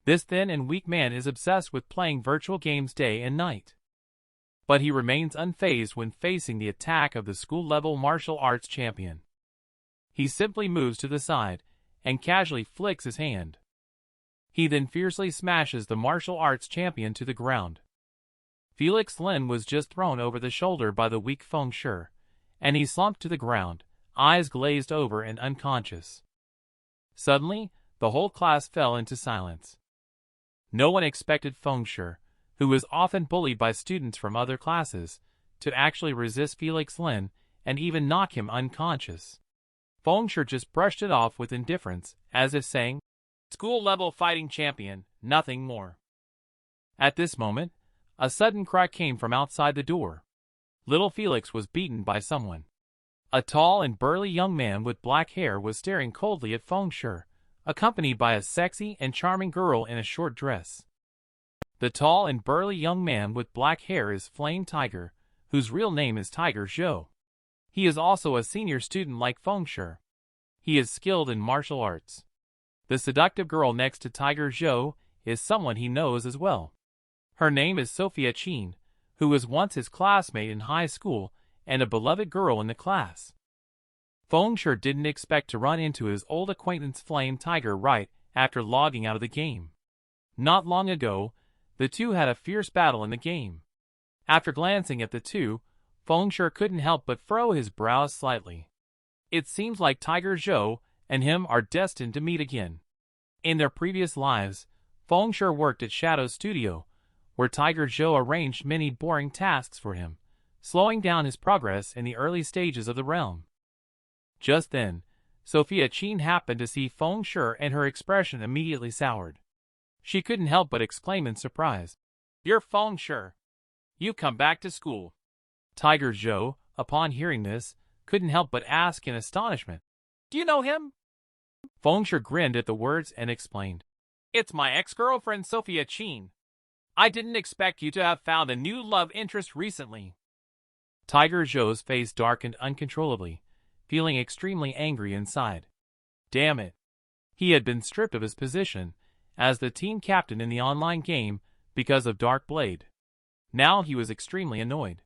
This thin and weak man is obsessed with playing virtual games day and night. But he remains unfazed when facing the attack of the school-level martial arts champion. He simply moves to the side and casually flicks his hand. He then fiercely smashes the martial arts champion to the ground. Felix Lin was just thrown over the shoulder by the weak Feng Shi, and he slumped to the ground, eyes glazed over and unconscious. Suddenly, the whole class fell into silence. No one expected Feng Shi, who was often bullied by students from other classes, to actually resist Felix Lin and even knock him unconscious. Feng Shi just brushed it off with indifference, as if saying, "School-level fighting champion, nothing more." At this moment, a sudden cry came from outside the door. Little Felix was beaten by someone. A tall and burly young man with black hair was staring coldly at Feng Shi, accompanied by a sexy and charming girl in a short dress. The tall and burly young man with black hair is Flame Tiger, whose real name is Tiger Zhou. He is also a senior student like Feng Shi. He is skilled in martial arts. The seductive girl next to Tiger Zhou is someone he knows as well. Her name is Sophia Qin, who was once his classmate in high school and a beloved girl in the class. Feng Shi didn't expect to run into his old acquaintance Flame Tiger right after logging out of the game. Not long ago, the two had a fierce battle in the game. After glancing at the two, Feng Shi couldn't help but furrow his brows slightly. It seems like Tiger Zhou and him are destined to meet again. In their previous lives, Feng Shi worked at Shadow's studio, where Tiger Zhou arranged many boring tasks for him, slowing down his progress in the early stages of the realm. Just then, Sophia Qin happened to see Feng Shi and her expression immediately soured. She couldn't help but exclaim in surprise, "You're Feng Shi. You come back to school." Tiger Zhou, upon hearing this, couldn't help but ask in astonishment, "Do you know him?" Feng Shi grinned at the words and explained, "It's my ex-girlfriend Sophia Qin. I didn't expect you to have found a new love interest recently." Tiger Zhou's face darkened uncontrollably, feeling extremely angry inside. Damn it. He had been stripped of his position as the team captain in the online game because of Dark Blade. Now he was extremely annoyed.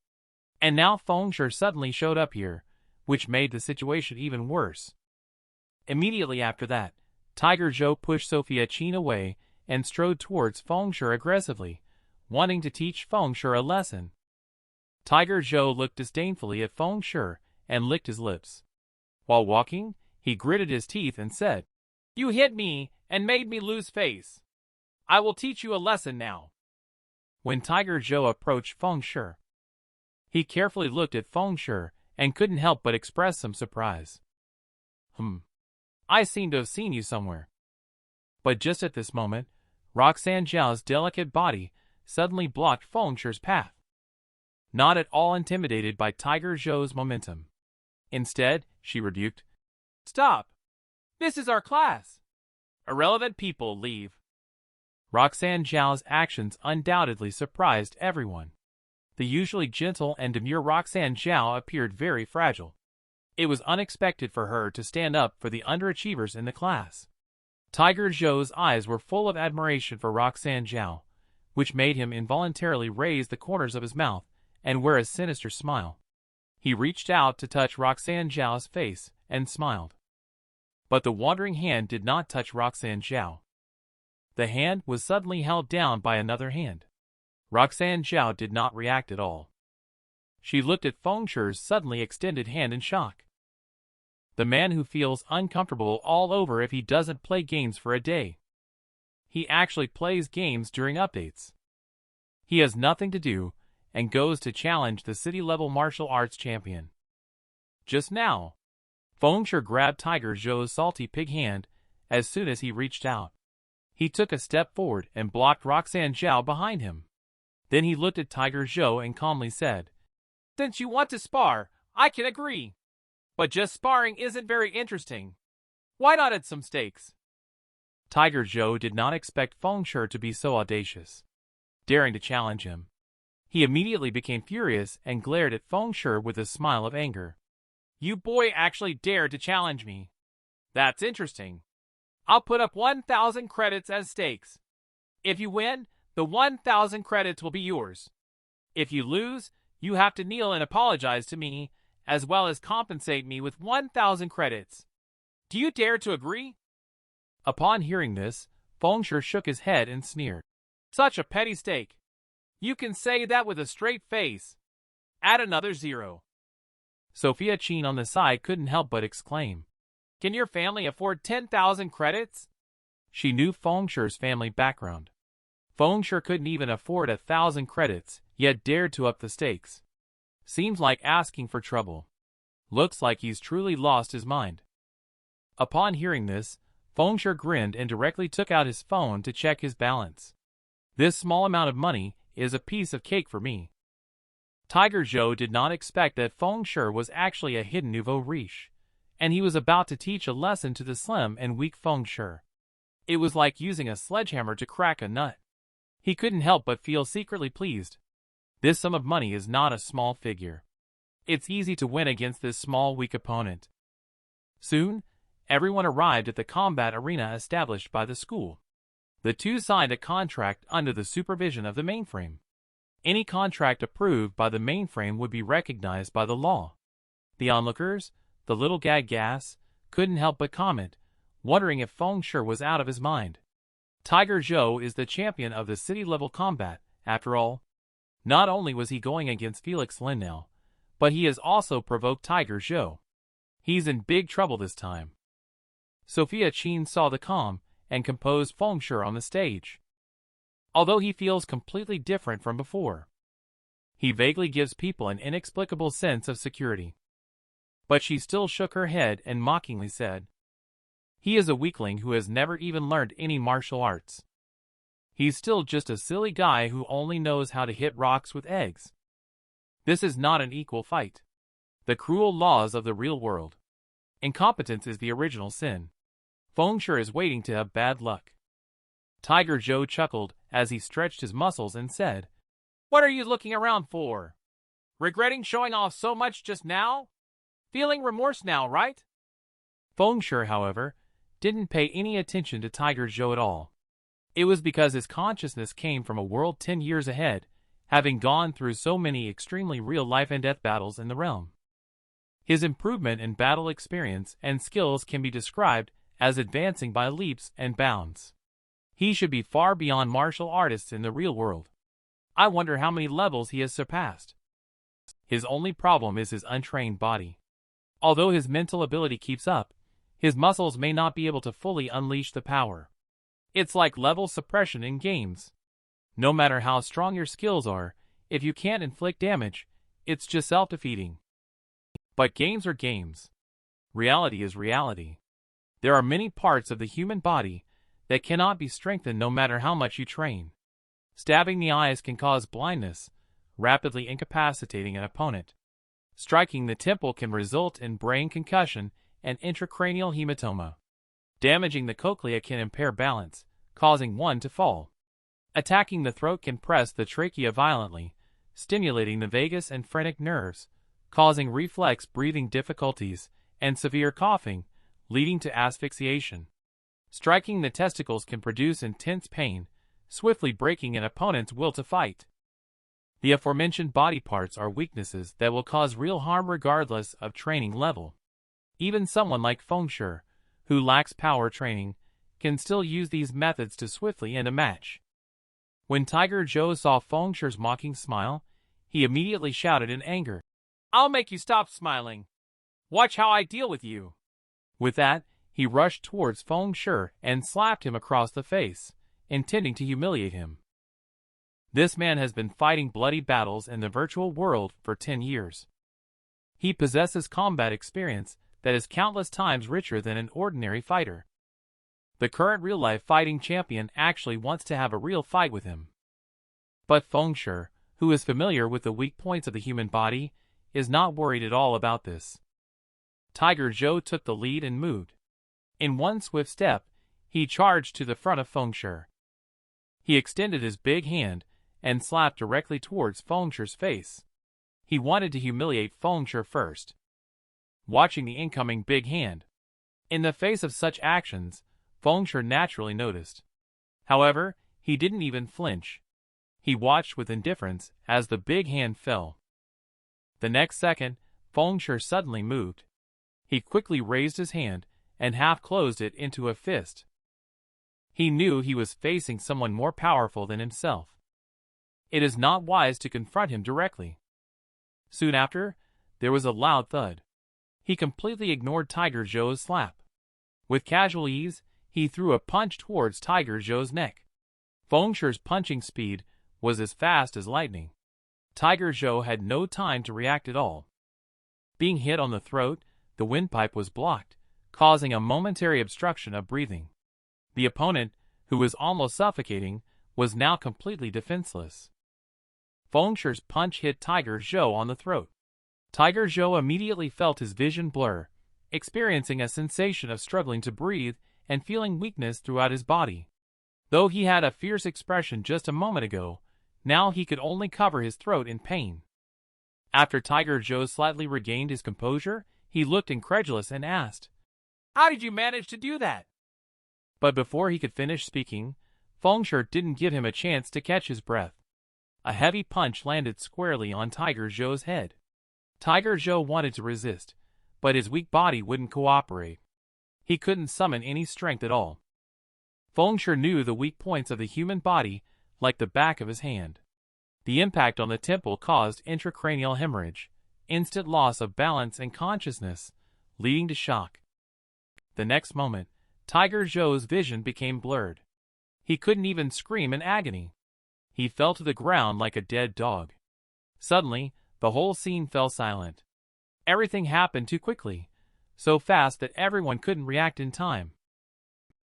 And now Feng Shi suddenly showed up here, which made the situation even worse. Immediately after that, Tiger Zhou pushed Sophia Qin away and strode towards Feng Shi aggressively, wanting to teach Feng Shi a lesson. Tiger Zhou looked disdainfully at Feng Shi and licked his lips. While walking, he gritted his teeth and said, "You hit me and made me lose face. I will teach you a lesson now." When Tiger Zhou approached Feng Shi, he carefully looked at Feng Shi and couldn't help but express some surprise. I seem to have seen you somewhere." But just at this moment, Roxanne Zhao's delicate body suddenly blocked Feng Shi's path. Not at all intimidated by Tiger Zhou's momentum. Instead, she rebuked, "Stop! This is our class. Irrelevant people, leave." Roxanne Zhao's actions undoubtedly surprised everyone. The usually gentle and demure Roxanne Zhao appeared very fragile. It was unexpected for her to stand up for the underachievers in the class. Tiger Zhou's eyes were full of admiration for Roxanne Zhao, which made him involuntarily raise the corners of his mouth and wear a sinister smile. He reached out to touch Roxanne Zhao's face and smiled. But the wandering hand did not touch Roxanne Zhao. The hand was suddenly held down by another hand. Roxanne Zhao did not react at all. She looked at Feng Shi's suddenly extended hand in shock. The man who feels uncomfortable all over if he doesn't play games for a day. He actually plays games during updates. He has nothing to do and goes to challenge the city-level martial arts champion. Just now, Feng Shi grabbed Tiger Zhou's salty pig hand as soon as he reached out. He took a step forward and blocked Roxanne Zhao behind him. Then he looked at Tiger Zhou and calmly said, "Since you want to spar, I can agree. But just sparring isn't very interesting. Why not add some stakes?" Tiger Zhou did not expect Feng Shi to be so audacious, daring to challenge him. He immediately became furious and glared at Feng Shi with a smile of anger. "You boy actually dared to challenge me. That's interesting. I'll put up 1,000 credits as stakes." If you win, the 1,000 credits will be yours. If you lose, you have to kneel and apologize to me, as well as compensate me with 1,000 credits. Do you dare to agree?" Upon hearing this, Fengshe shook his head and sneered. "Such a petty stake. You can say that with a straight face. Add another 0. Sophia Chin on the side couldn't help but exclaim, "Can your family afford 10,000 credits?" She knew Fengshe's family background. Fengshe couldn't even afford 1,000 credits, yet dared to up the stakes. Seems like asking for trouble. Looks like he's truly lost his mind. Upon hearing this, Fengshe grinned and directly took out his phone to check his balance. "This small amount of money is a piece of cake for me." Tiger Zhou did not expect that Fengshe was actually a hidden nouveau riche, and he was about to teach a lesson to the slim and weak Fengshe. It was like using a sledgehammer to crack a nut. He couldn't help but feel secretly pleased. This sum of money is not a small figure. It's easy to win against this small, weak opponent. Soon, everyone arrived at the combat arena established by the school. The two signed a contract under the supervision of the mainframe. Any contract approved by the mainframe would be recognized by the law. The onlookers, the little gas, couldn't help but comment, wondering if Fengshe was out of his mind. Tiger Zhou is the champion of the city-level combat, after all. Not only was he going against Felix Lin now, but he has also provoked Tiger Zhou. He's in big trouble this time. Sophia Chin saw the calm and composed Fengshe on the stage. Although he feels completely different from before, he vaguely gives people an inexplicable sense of security. But she still shook her head and mockingly said, "He is a weakling who has never even learned any martial arts. He's still just a silly guy who only knows how to hit rocks with eggs. This is not an equal fight. The cruel laws of the real world. Incompetence is the original sin. Fengshe is waiting to have bad luck." Tiger Zhou chuckled as he stretched his muscles and said, "What are you looking around for? Regretting showing off so much just now? Feeling remorse now, right?" Fengshe, however, didn't pay any attention to Tiger Zhou at all. It was because his consciousness came from a world 10 years ahead, having gone through so many extremely real life-and-death battles in the realm. His improvement in battle experience and skills can be described as advancing by leaps and bounds. He should be far beyond martial artists in the real world. I wonder how many levels he has surpassed. His only problem is his untrained body. Although his mental ability keeps up, his muscles may not be able to fully unleash the power. It's like level suppression in games. No matter how strong your skills are, if you can't inflict damage, it's just self-defeating. But games are games. Reality is reality. There are many parts of the human body that cannot be strengthened no matter how much you train. Stabbing the eyes can cause blindness, rapidly incapacitating an opponent. Striking the temple can result in brain concussion and intracranial hematoma. Damaging the cochlea can impair balance, causing one to fall. Attacking the throat can press the trachea violently, stimulating the vagus and phrenic nerves, causing reflex breathing difficulties and severe coughing, leading to asphyxiation. Striking the testicles can produce intense pain, swiftly breaking an opponent's will to fight. The aforementioned body parts are weaknesses that will cause real harm regardless of training level. Even someone like Fengshe, who lacks power training, can still use these methods to swiftly end a match. When Tiger Zhou saw Fengshe's mocking smile, he immediately shouted in anger, "I'll make you stop smiling. Watch how I deal with you." With that, he rushed towards Fengshe and slapped him across the face, intending to humiliate him. This man has been fighting bloody battles in the virtual world for 10 years. He possesses combat experience that is countless times richer than an ordinary fighter. The current real-life fighting champion actually wants to have a real fight with him. But Fengshe, who is familiar with the weak points of the human body, is not worried at all about this. Tiger Zhou took the lead and moved. In one swift step, he charged to the front of Fengshe. He extended his big hand and slapped directly towards Fengshe's face. He wanted to humiliate Fengshe first. Watching the incoming big hand, in the face of such actions, Fengshe naturally noticed. However, he didn't even flinch. He watched with indifference as the big hand fell. The next second, Fengshe suddenly moved. He quickly raised his hand and half closed it into a fist. He knew he was facing someone more powerful than himself. It is not wise to confront him directly. Soon after, there was a loud thud. He completely ignored Tiger Zhou's slap. With casual ease, he threw a punch towards Tiger Zhou's neck. Fengshe's punching speed was as fast as lightning. Tiger Zhou had no time to react at all. Being hit on the throat, the windpipe was blocked, causing a momentary obstruction of breathing. The opponent, who was almost suffocating, was now completely defenseless. Fengshe's punch hit Tiger Zhou on the throat. Tiger Zhou immediately felt his vision blur, experiencing a sensation of struggling to breathe and feeling weakness throughout his body. Though he had a fierce expression just a moment ago, now he could only cover his throat in pain. After Tiger Zhou slightly regained his composure, he looked incredulous and asked, "How did you manage to do that?" But before he could finish speaking, Fengshe didn't give him a chance to catch his breath. A heavy punch landed squarely on Tiger Zhou's head. Tiger Zhou wanted to resist, but his weak body wouldn't cooperate. He couldn't summon any strength at all. Fengshe knew the weak points of the human body like the back of his hand. The impact on the temple caused intracranial hemorrhage, instant loss of balance and consciousness, leading to shock. The next moment, Tiger Zhou's vision became blurred. He couldn't even scream in agony. He fell to the ground like a dead dog. Suddenly, the whole scene fell silent. Everything happened too quickly, so fast that everyone couldn't react in time.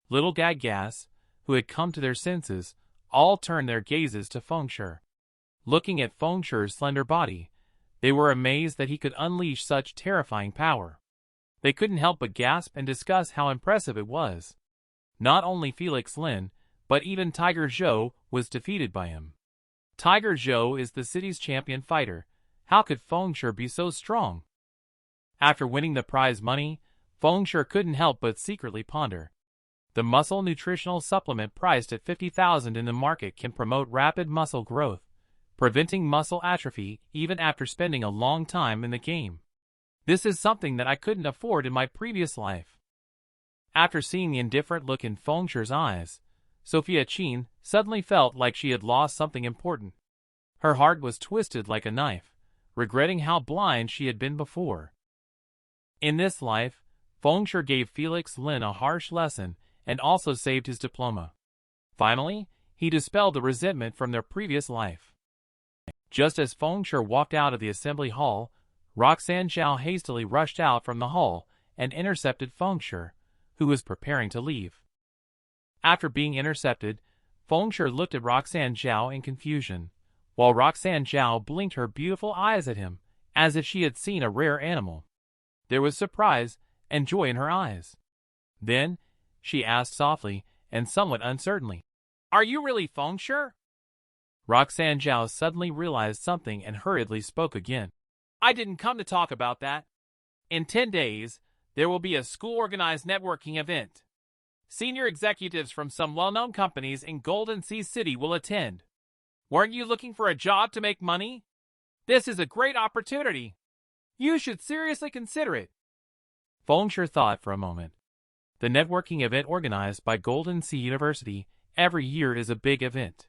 Little Gag-Gas, who had come to their senses, all turned their gazes to Fengshe. Looking at Fengshe's slender body, they were amazed that he could unleash such terrifying power. They couldn't help but gasp and discuss how impressive it was. Not only Felix Lin, but even Tiger Zhou was defeated by him. Tiger Zhou is the city's champion fighter. How could Fengshe be so strong? After winning the prize money, Fengshe couldn't help but secretly ponder. The muscle nutritional supplement priced at 50,000 in the market can promote rapid muscle growth, preventing muscle atrophy even after spending a long time in the game. This is something that I couldn't afford in my previous life. After seeing the indifferent look in Fengshe's eyes, Sophia Qin suddenly felt like she had lost something important. Her heart was twisted like a knife, regretting how blind she had been before. In this life, Fengshe gave Felix Lin a harsh lesson and also saved his diploma. Finally, he dispelled the resentment from their previous life. Just as Fengshe walked out of the assembly hall, Roxanne Zhao hastily rushed out from the hall and intercepted Fengshe, who was preparing to leave. After being intercepted, Fengshe looked at Roxanne Zhao in confusion, while Roxanne Zhao blinked her beautiful eyes at him, as if she had seen a rare animal. There was surprise and joy in her eyes. Then, she asked softly and somewhat uncertainly, "Are you really Fengshe?" Roxanne Zhao suddenly realized something and hurriedly spoke again. "I didn't come to talk about that. In 10 days, there will be a school-organized networking event. Senior executives from some well-known companies in Golden Sea City will attend. Weren't you looking for a job to make money? This is a great opportunity. You should seriously consider it." Fengshe thought for a moment. The networking event organized by Golden Sea University every year is a big event.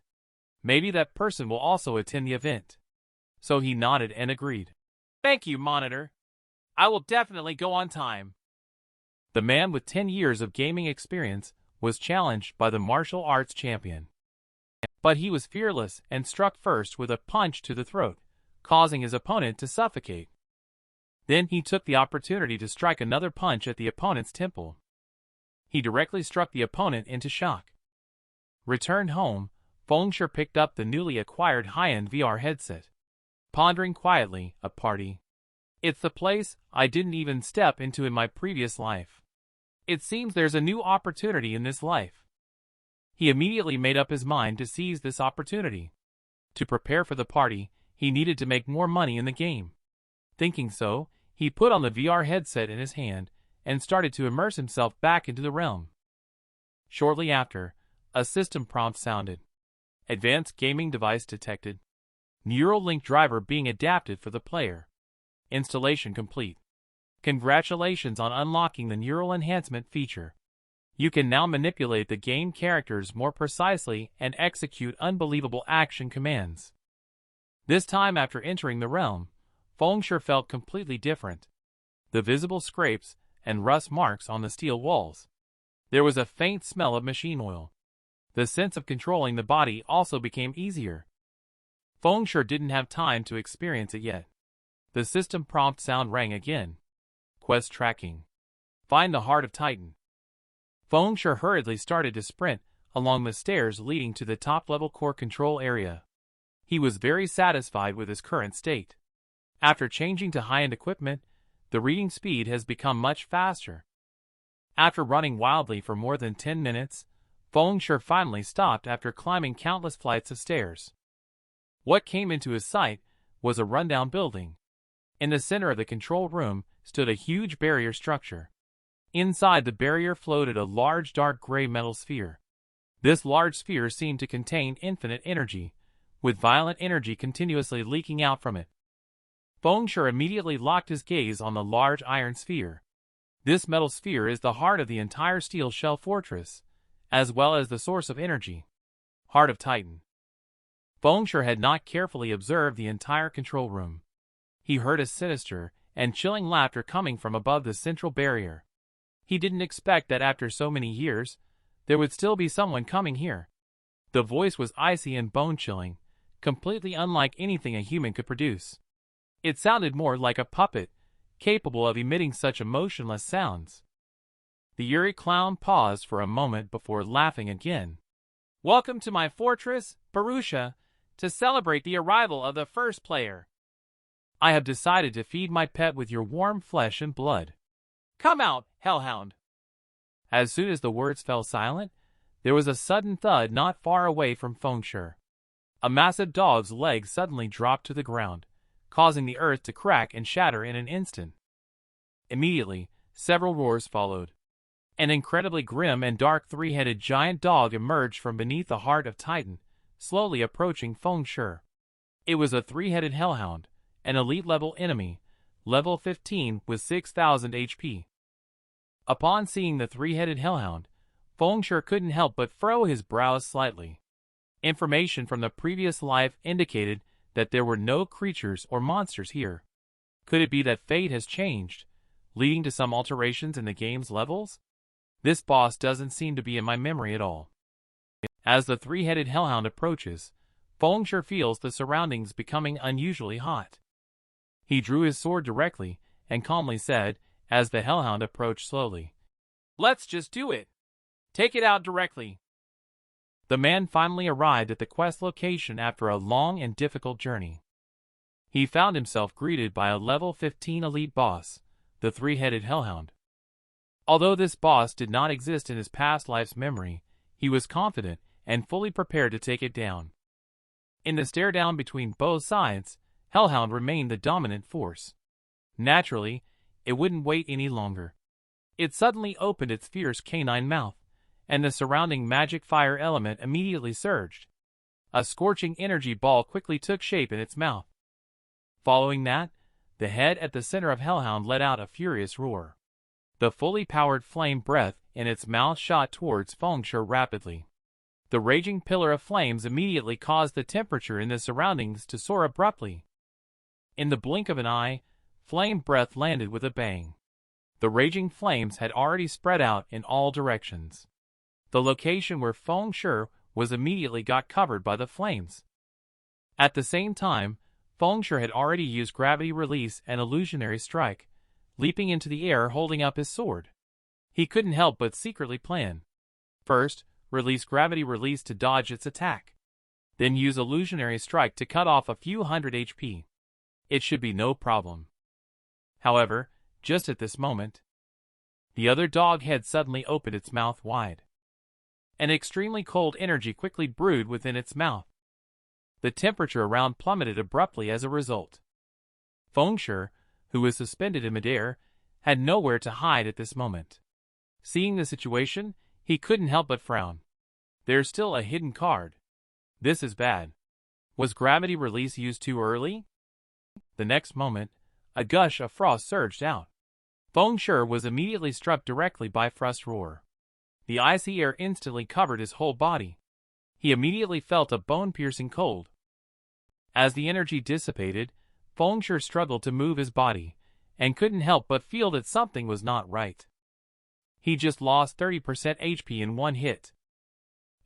Maybe that person will also attend the event. So he nodded and agreed. "Thank you, Monitor. I will definitely go on time." The man with 10 years of gaming experience was challenged by the martial arts champion. But he was fearless and struck first with a punch to the throat, causing his opponent to suffocate. Then he took the opportunity to strike another punch at the opponent's temple. He directly struck the opponent into shock. Returned home, Fengshe picked up the newly acquired high-end VR headset. Pondering quietly, a party. It's the place I didn't even step into in my previous life. It seems there's a new opportunity in this life. He immediately made up his mind to seize this opportunity. To prepare for the party, he needed to make more money in the game. Thinking so, he put on the VR headset in his hand and started to immerse himself back into the realm. Shortly after, a system prompt sounded. Advanced gaming device detected. Neural link driver being adapted for the player. Installation complete. Congratulations on unlocking the neural enhancement feature. You can now manipulate the game characters more precisely and execute unbelievable action commands. This time after entering the realm, Fengshe felt completely different. The visible scrapes and rust marks on the steel walls. There was a faint smell of machine oil. The sense of controlling the body also became easier. Fengshe didn't have time to experience it yet. The system prompt sound rang again. Quest tracking. Find the Heart of Titan. Fengshe hurriedly started to sprint along the stairs leading to the top-level core control area. He was very satisfied with his current state. After changing to high-end equipment, the reading speed has become much faster. After running wildly for more than 10 minutes, Fengshe finally stopped after climbing countless flights of stairs. What came into his sight was a rundown building. In the center of the control room stood a huge barrier structure. Inside the barrier floated a large dark gray metal sphere. This large sphere seemed to contain infinite energy, with violent energy continuously leaking out from it. Fengshe immediately locked his gaze on the large iron sphere. This metal sphere is the heart of the entire steel shell fortress, as well as the source of energy. Heart of Titan. Fengshe had not carefully observed the entire control room. He heard a sinister and chilling laughter coming from above the central barrier. He didn't expect that after so many years, there would still be someone coming here. The voice was icy and bone-chilling, completely unlike anything a human could produce. It sounded more like a puppet, capable of emitting such emotionless sounds. The eerie clown paused for a moment before laughing again. Welcome to my fortress, Purusha, to celebrate the arrival of the first player. I have decided to feed my pet with your warm flesh and blood. Come out, hellhound. As soon as the words fell silent, there was a sudden thud not far away from Fengshe. A massive dog's leg suddenly dropped to the ground, causing the earth to crack and shatter in an instant. Immediately, several roars followed. An incredibly grim and dark three-headed giant dog emerged from beneath the Heart of Titan, slowly approaching Fengshe. It was a three-headed hellhound, an elite-level enemy, level 15 with 6,000 HP. Upon seeing the three-headed hellhound, Fengshe couldn't help but furrow his brows slightly. Information from the previous life indicated that there were no creatures or monsters here. Could it be that fate has changed, leading to some alterations in the game's levels? This boss doesn't seem to be in my memory at all. As the three-headed hellhound approaches, Fengshe feels the surroundings becoming unusually hot. He drew his sword directly and calmly said, as the hellhound approached slowly, "Let's just do it. Take it out directly." The man finally arrived at the quest location after a long and difficult journey. He found himself greeted by a level 15 elite boss, the three-headed hellhound. Although this boss did not exist in his past life's memory, he was confident and fully prepared to take it down. In the stare-down between both sides, Hellhound remained the dominant force. Naturally, it wouldn't wait any longer. It suddenly opened its fierce canine mouth, and the surrounding magic fire element immediately surged. A scorching energy ball quickly took shape in its mouth. Following that, the head at the center of Hellhound let out a furious roar. The fully powered flame breath in its mouth shot towards Fengshe rapidly. The raging pillar of flames immediately caused the temperature in the surroundings to soar abruptly. In the blink of an eye, flame breath landed with a bang. The raging flames had already spread out in all directions. The location where Fengshe was immediately got covered by the flames. At the same time, Fengshe had already used gravity release and illusionary strike, leaping into the air holding up his sword. He couldn't help but secretly plan. First, release gravity release to dodge its attack. Then use illusionary strike to cut off a few hundred HP. It should be no problem. However, just at this moment, the other dog head suddenly opened its mouth wide. An extremely cold energy quickly brewed within its mouth. The temperature around plummeted abruptly as a result. Fengshe, who was suspended in midair, had nowhere to hide at this moment. Seeing the situation, he couldn't help but frown. There's still a hidden card. This is bad. Was gravity release used too early? The next moment, a gush of frost surged out. Feng Shui was immediately struck directly by frost roar. The icy air instantly covered his whole body. He immediately felt a bone-piercing cold. As the energy dissipated, Feng Shui struggled to move his body, and couldn't help but feel that something was not right. He just lost 30% HP in one hit.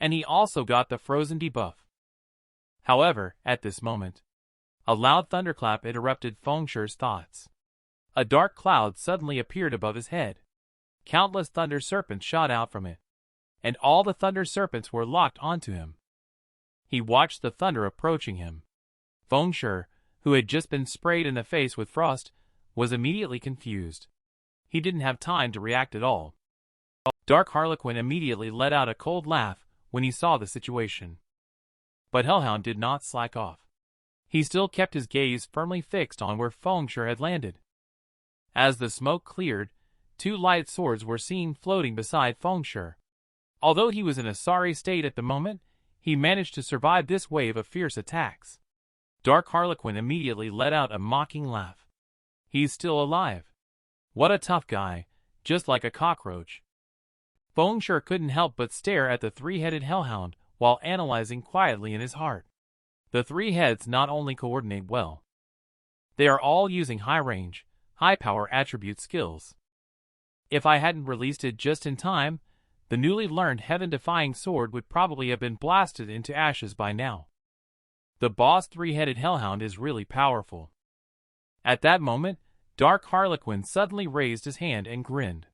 And he also got the frozen debuff. However, at this moment, a loud thunderclap interrupted Feng Shui's thoughts. A dark cloud suddenly appeared above his head. Countless thunder serpents shot out from it, and all the thunder serpents were locked onto him. He watched the thunder approaching him. Feng Shui, who had just been sprayed in the face with frost, was immediately confused. He didn't have time to react at all. Dark Harlequin immediately let out a cold laugh when he saw the situation. But Hellhound did not slack off. He still kept his gaze firmly fixed on where Feng Shui had landed. As the smoke cleared, two light swords were seen floating beside Feng Shui. Although he was in a sorry state at the moment, he managed to survive this wave of fierce attacks. Dark Harlequin immediately let out a mocking laugh. He's still alive. What a tough guy, just like a cockroach. Feng Shui couldn't help but stare at the three-headed hellhound while analyzing quietly in his heart. The three heads not only coordinate well, they are all using high-range, high-power attribute skills. If I hadn't released it just in time, the newly learned heaven-defying sword would probably have been blasted into ashes by now. The boss three-headed hellhound is really powerful. At that moment, Dark Harlequin suddenly raised his hand and grinned.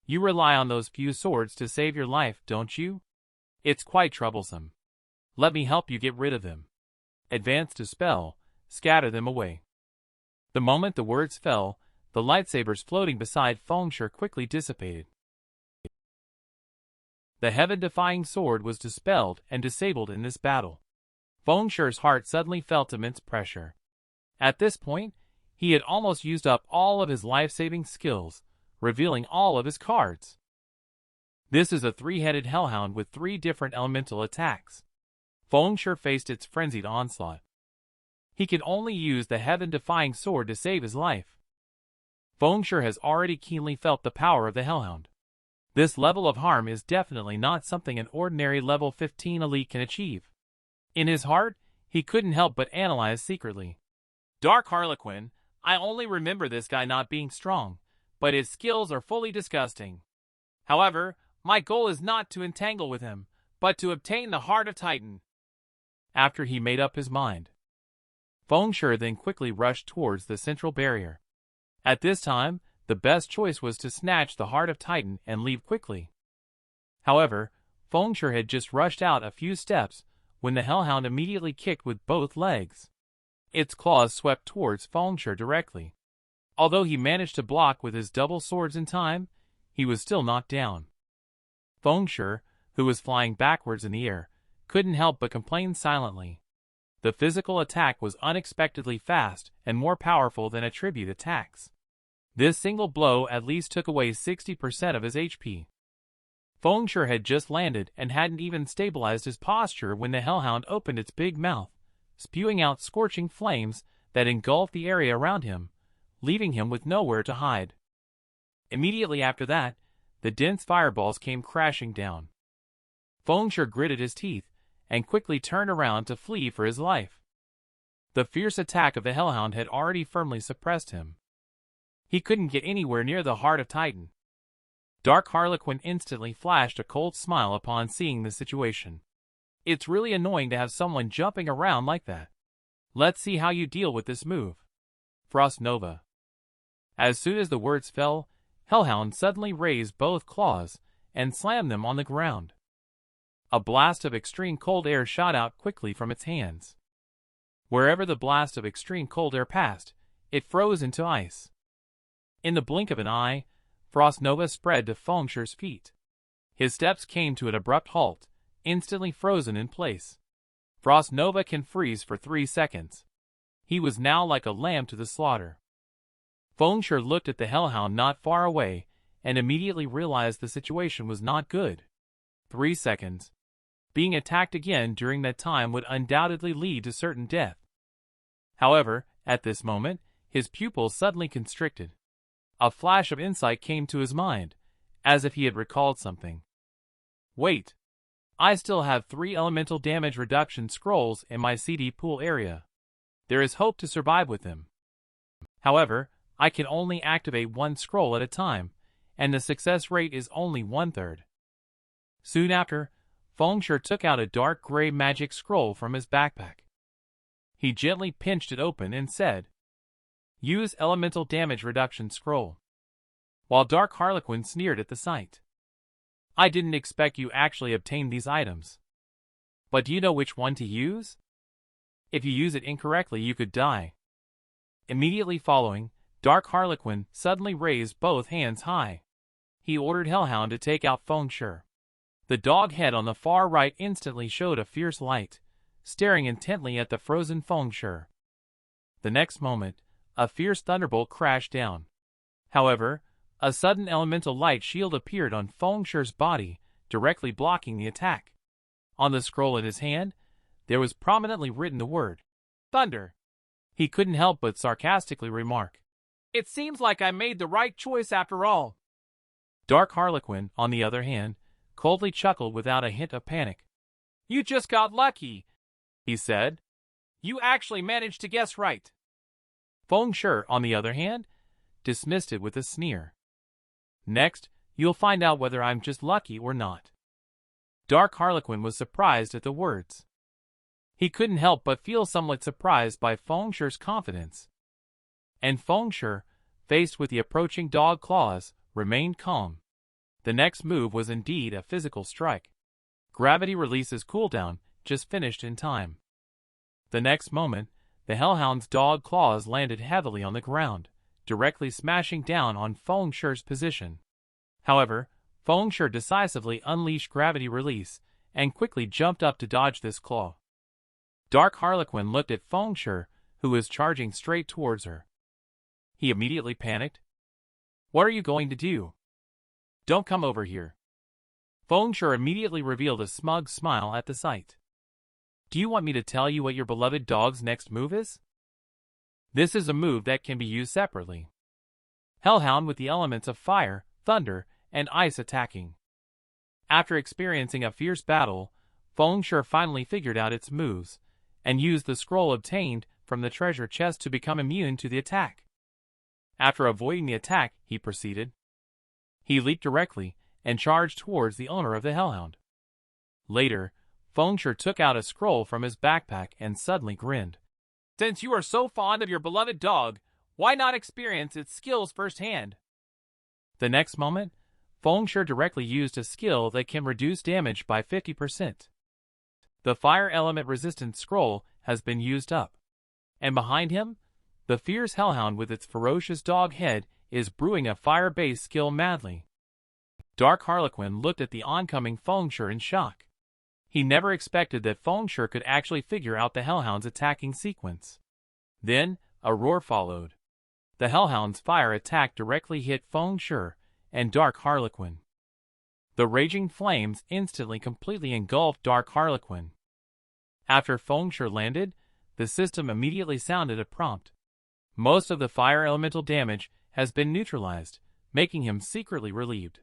You rely on those few swords to save your life, don't you? It's quite troublesome. Let me help you get rid of them. Advance to spell, scatter them away. The moment the words fell, the lightsabers floating beside Feng Shui quickly dissipated. The heaven-defying sword was dispelled and disabled in this battle. Feng Shui's heart suddenly felt immense pressure. At this point, he had almost used up all of his life-saving skills, revealing all of his cards. This is a three-headed hellhound with three different elemental attacks. Feng Shui faced its frenzied onslaught. He could only use the heaven-defying sword to save his life. Feng Shui has already keenly felt the power of the hellhound. This level of harm is definitely not something an ordinary level 15 elite can achieve. In his heart, he couldn't help but analyze secretly. Dark Harlequin, I only remember this guy not being strong, but his skills are fully disgusting. However, my goal is not to entangle with him, but to obtain the Heart of Titan. After he made up his mind, Feng Shui then quickly rushed towards the central barrier. At this time, the best choice was to snatch the Heart of Titan and leave quickly. However, Feng Shui had just rushed out a few steps when the hellhound immediately kicked with both legs. Its claws swept towards Feng Shui directly. Although he managed to block with his double swords in time, he was still knocked down. Feng Shui, who was flying backwards in the air, couldn't help but complain silently. The physical attack was unexpectedly fast and more powerful than attribute attacks. This single blow at least took away 60% of his HP. Feng Shui had just landed and hadn't even stabilized his posture when the hellhound opened its big mouth, spewing out scorching flames that engulfed the area around him, leaving him with nowhere to hide. Immediately after that, the dense fireballs came crashing down. Feng Shui gritted his teeth and quickly turned around to flee for his life. The fierce attack of the hellhound had already firmly suppressed him. He couldn't get anywhere near the Heart of Titan. Dark Harlequin instantly flashed a cold smile upon seeing the situation. It's really annoying to have someone jumping around like that. Let's see how you deal with this move. Frost Nova. As soon as the words fell, Hellhound suddenly raised both claws and slammed them on the ground. A blast of extreme cold air shot out quickly from its hands. Wherever the blast of extreme cold air passed, it froze into ice. In the blink of an eye, Frost Nova spread to Feng Shui's feet. His steps came to an abrupt halt, instantly frozen in place. Frost Nova can freeze for 3 seconds. He was now like a lamb to the slaughter. Feng Shui looked at the hellhound not far away and immediately realized the situation was not good. 3 seconds. Being attacked again during that time would undoubtedly lead to certain death. However, at this moment, his pupils suddenly constricted. A flash of insight came to his mind, as if he had recalled something. Wait! I still have 3 elemental damage reduction scrolls in my CD pool area. There is hope to survive with them. However, I can only activate 1 scroll at a time, and the success rate is only 1/3. Soon after, Fengshe took out a dark gray magic scroll from his backpack. He gently pinched it open and said, "Use elemental damage reduction scroll." While Dark Harlequin sneered at the sight. "I didn't expect you actually obtained these items. But do you know which one to use? If you use it incorrectly, you could die." Immediately following, Dark Harlequin suddenly raised both hands high. He ordered Hellhound to take out Fengshe. The dog head on the far right instantly showed a fierce light, staring intently at the frozen Fengshe. The next moment, a fierce thunderbolt crashed down. However, a sudden elemental light shield appeared on Fengshe's body, directly blocking the attack. On the scroll in his hand, there was prominently written the word, "Thunder." He couldn't help but sarcastically remark, "It seems like I made the right choice after all." Dark Harlequin, on the other hand, coldly chuckled without a hint of panic. "You just got lucky," he said. "You actually managed to guess right." Fengshe, on the other hand, dismissed it with a sneer. "Next, you'll find out whether I'm just lucky or not." Dark Harlequin was surprised at the words. He couldn't help but feel somewhat surprised by Fengshe's confidence. And Fengshe, faced with the approaching dog claws, remained calm. The next move was indeed a physical strike. Gravity Release's cooldown just finished in time. The next moment, the Hellhound's dog claws landed heavily on the ground, directly smashing down on Fengshe's position. However, Fengshe decisively unleashed Gravity Release and quickly jumped up to dodge this claw. Dark Harlequin looked at Fengshe, who was charging straight towards her. He immediately panicked. "What are you going to do? Don't come over here." Fengshe immediately revealed a smug smile at the sight. "Do you want me to tell you what your beloved dog's next move is? This is a move that can be used separately. Hellhound with the elements of fire, thunder, and ice attacking." After experiencing a fierce battle, Fengshe finally figured out its moves, and used the scroll obtained from the treasure chest to become immune to the attack. After avoiding the attack, he proceeded. He leaped directly and charged towards the owner of the Hellhound. Later, Fengshe took out a scroll from his backpack and suddenly grinned. "Since you are so fond of your beloved dog, why not experience its skills firsthand?" The next moment, Fengshe directly used a skill that can reduce damage by 50%. The fire element resistance scroll has been used up. And behind him, the fierce Hellhound with its ferocious dog head is brewing a fire-based skill madly. Dark Harlequin looked at the oncoming Fengshe in shock. He never expected that Fengshe could actually figure out the Hellhound's attacking sequence. Then, a roar followed. The Hellhound's fire attack directly hit Fengshe and Dark Harlequin. The raging flames instantly completely engulfed Dark Harlequin. After Fengshe landed, the system immediately sounded a prompt. Most of the fire elemental damage has been neutralized, making him secretly relieved.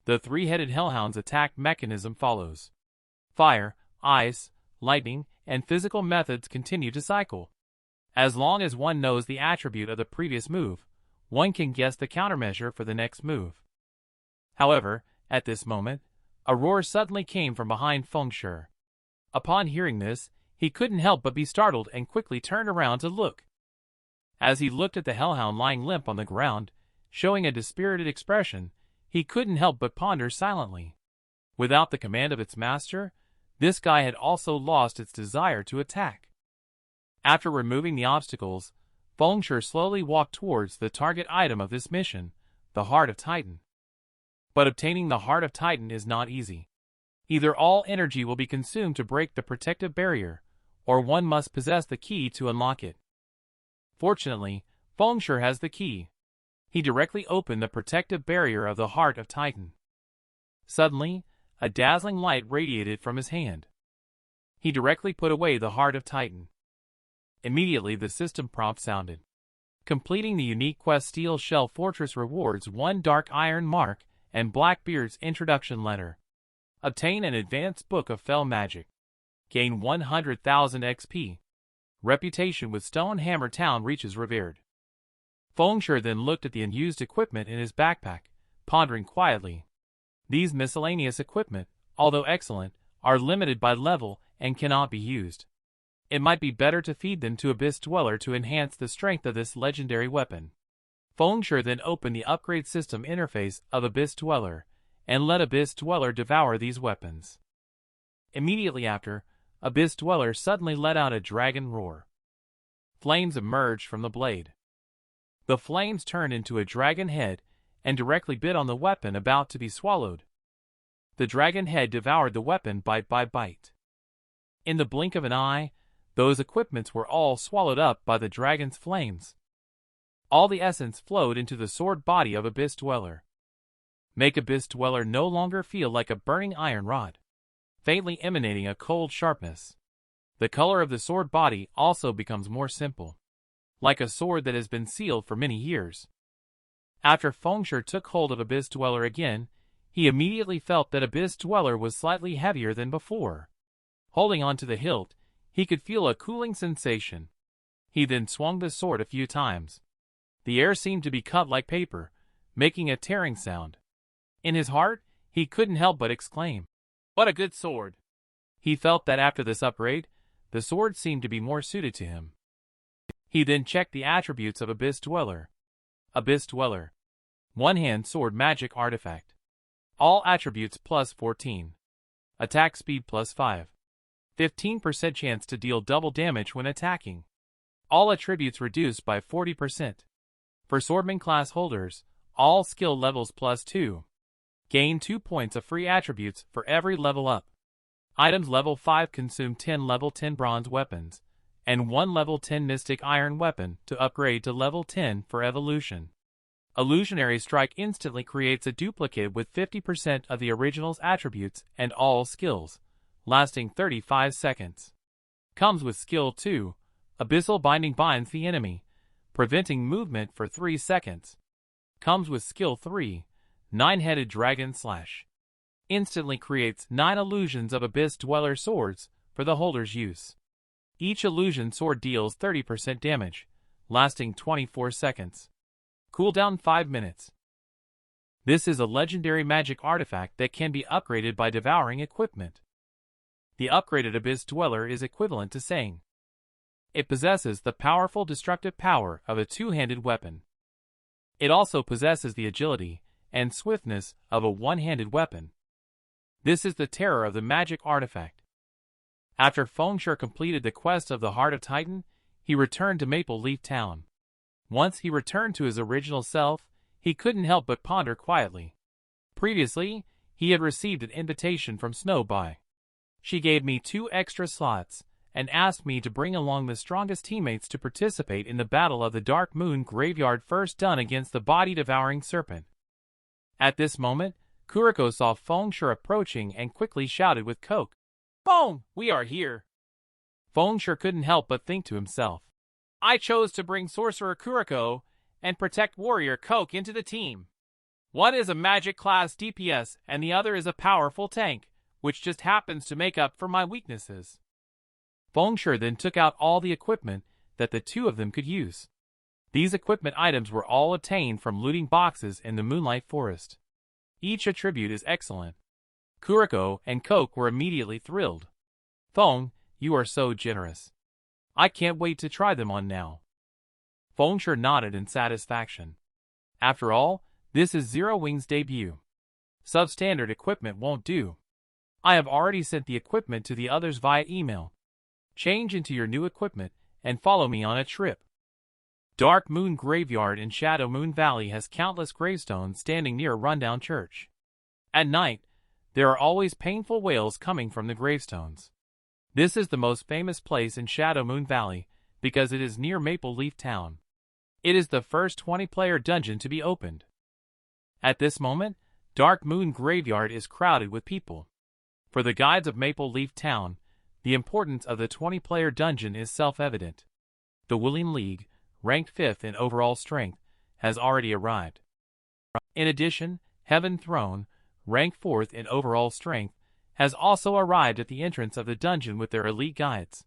The three-headed Hellhound's attack mechanism follows. Fire, ice, lightning, and physical methods continue to cycle. As long as one knows the attribute of the previous move, one can guess the countermeasure for the next move. However, at this moment, a roar suddenly came from behind Fengshe. Upon hearing this, he couldn't help but be startled and quickly turned around to look. As he looked at the Hellhound lying limp on the ground, showing a dispirited expression, he couldn't help but ponder silently. Without the command of its master, this guy had also lost its desire to attack. After removing the obstacles, Fengshe slowly walked towards the target item of this mission, the Heart of Titan. But obtaining the Heart of Titan is not easy. Either all energy will be consumed to break the protective barrier, or one must possess the key to unlock it. Fortunately, Fengshe has the key. He directly opened the protective barrier of the Heart of Titan. Suddenly, A dazzling light radiated from his hand. He directly put away the Heart of Titan. Immediately the system prompt sounded. Completing the unique quest Steel Shell Fortress rewards 1 Dark Iron Mark and Blackbeard's introduction letter. Obtain an advanced book of Fell Magic. Gain 100,000 XP. Reputation with Stonehammer Town reaches revered. Fengshe then looked at the unused equipment in his backpack, pondering quietly. These miscellaneous equipment, although excellent, are limited by level and cannot be used. It might be better to feed them to Abyss Dweller to enhance the strength of this legendary weapon. Fengshe then opened the upgrade system interface of Abyss Dweller, and let Abyss Dweller devour these weapons. Immediately after, Abyss Dweller suddenly let out a dragon roar. Flames emerged from the blade. The flames turned into a dragon head and directly bit on the weapon about to be swallowed. The dragon head devoured the weapon bite by bite. In the blink of an eye, those equipments were all swallowed up by the dragon's flames. All the essence flowed into the sword body of Abyss Dweller. Make Abyss Dweller no longer feel like a burning iron rod, faintly emanating a cold sharpness. The color of the sword body also becomes more simple, like a sword that has been sealed for many years. After Fengshe took hold of Abyss Dweller again, he immediately felt that Abyss Dweller was slightly heavier than before. Holding on to the hilt, he could feel a cooling sensation. He then swung the sword a few times. The air seemed to be cut like paper, making a tearing sound. In his heart, he couldn't help but exclaim, "What a good sword!" He felt that after this upgrade, the sword seemed to be more suited to him. He then checked the attributes of Abyss Dweller. Abyss Dweller. One-hand sword magic artifact. All attributes plus 14. Attack speed plus 5. 15% chance to deal double damage when attacking. All attributes reduced by 40%. For swordman class holders, all skill levels plus 2. Gain 2 points of free attributes for every level up. Items level 5 consume 10 level 10 bronze weapons, and 1 level 10 mystic iron weapon to upgrade to level 10 for evolution. Illusionary Strike instantly creates a duplicate with 50% of the original's attributes and all skills, lasting 35 seconds. Comes with skill 2, Abyssal Binding binds the enemy, preventing movement for 3 seconds. Comes with skill 3, Nine-Headed Dragon Slash. Instantly creates 9 illusions of Abyss Dweller swords for the holder's use. Each illusion sword deals 30% damage, lasting 24 seconds. Cooldown 5 minutes. This is a legendary magic artifact that can be upgraded by devouring equipment. The upgraded Abyss Dweller is equivalent to saying, it possesses the powerful destructive power of a two-handed weapon. It also possesses the agility and swiftness of a one-handed weapon. This is the terror of the magic artifact. After Fengshe completed the quest of the Heart of Titan, he returned to Maple Leaf Town. Once he returned to his original self, he couldn't help but ponder quietly. Previously, he had received an invitation from Snowby. She gave me 2 extra slots, and asked me to bring along the strongest teammates to participate in the Battle of the Dark Moon Graveyard first done against the body-devouring serpent. At this moment, Kuriko saw Fengshe approaching and quickly shouted with Coke, "Phone, we are here!" Fengshe couldn't help but think to himself, I chose to bring Sorcerer Kuriko and Protect Warrior Coke into the team. One is a magic class DPS and the other is a powerful tank, which just happens to make up for my weaknesses. Fengshe then took out all the equipment that the two of them could use. These equipment items were all obtained from looting boxes in the Moonlight Forest. Each attribute is excellent. Kuriko and Coke were immediately thrilled. Feng, you are so generous. I can't wait to try them on now. Fengshe nodded in satisfaction. After all, this is Zero Wing's debut. Substandard equipment won't do. I have already sent the equipment to the others via email. Change into your new equipment and follow me on a trip. Dark Moon Graveyard in Shadow Moon Valley has countless gravestones standing near a rundown church. At night, there are always painful wails coming from the gravestones. This is the most famous place in Shadow Moon Valley because it is near Maple Leaf Town. It is the first 20-player dungeon to be opened. At this moment, Dark Moon Graveyard is crowded with people. For the guides of Maple Leaf Town, the importance of the 20-player dungeon is self-evident. The Willing League, ranked 5th in overall strength, has already arrived. In addition, Heaven Throne, ranked 4th in overall strength, has also arrived at the entrance of the dungeon with their elite guides.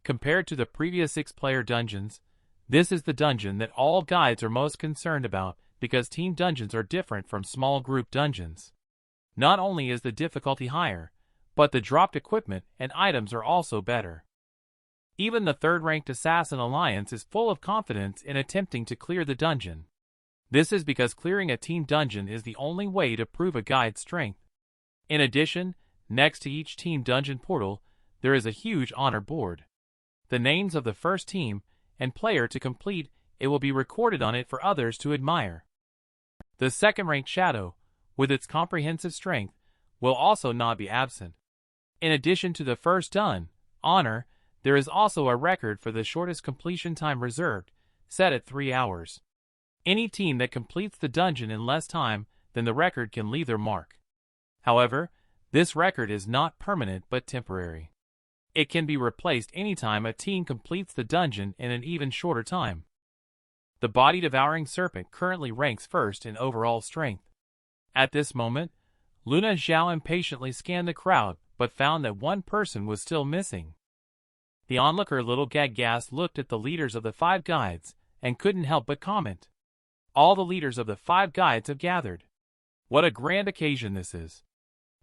Compared to the previous 6-player dungeons, this is the dungeon that all guides are most concerned about because team dungeons are different from small group dungeons. Not only is the difficulty higher, but the dropped equipment and items are also better. Even the 3rd-ranked Assassin Alliance is full of confidence in attempting to clear the dungeon. This is because clearing a team dungeon is the only way to prove a guide's strength. In addition, next to each team dungeon portal, there is a huge honor board. The names of the first team and player to complete it will be recorded on it for others to admire. The 2nd-ranked Shadow, with its comprehensive strength, will also not be absent. In addition to the first done, honor, there is also a record for the shortest completion time reserved, set at 3 hours. Any team that completes the dungeon in less time than the record can leave their mark. However, this record is not permanent but temporary. It can be replaced anytime a team completes the dungeon in an even shorter time. The body-devouring serpent currently ranks 1st in overall strength. At this moment, Luna Zhao impatiently scanned the crowd but found that one person was still missing. The onlooker Little Gaggas looked at the leaders of the 5 guides and couldn't help but comment. All the leaders of the 5 guides have gathered. What a grand occasion this is.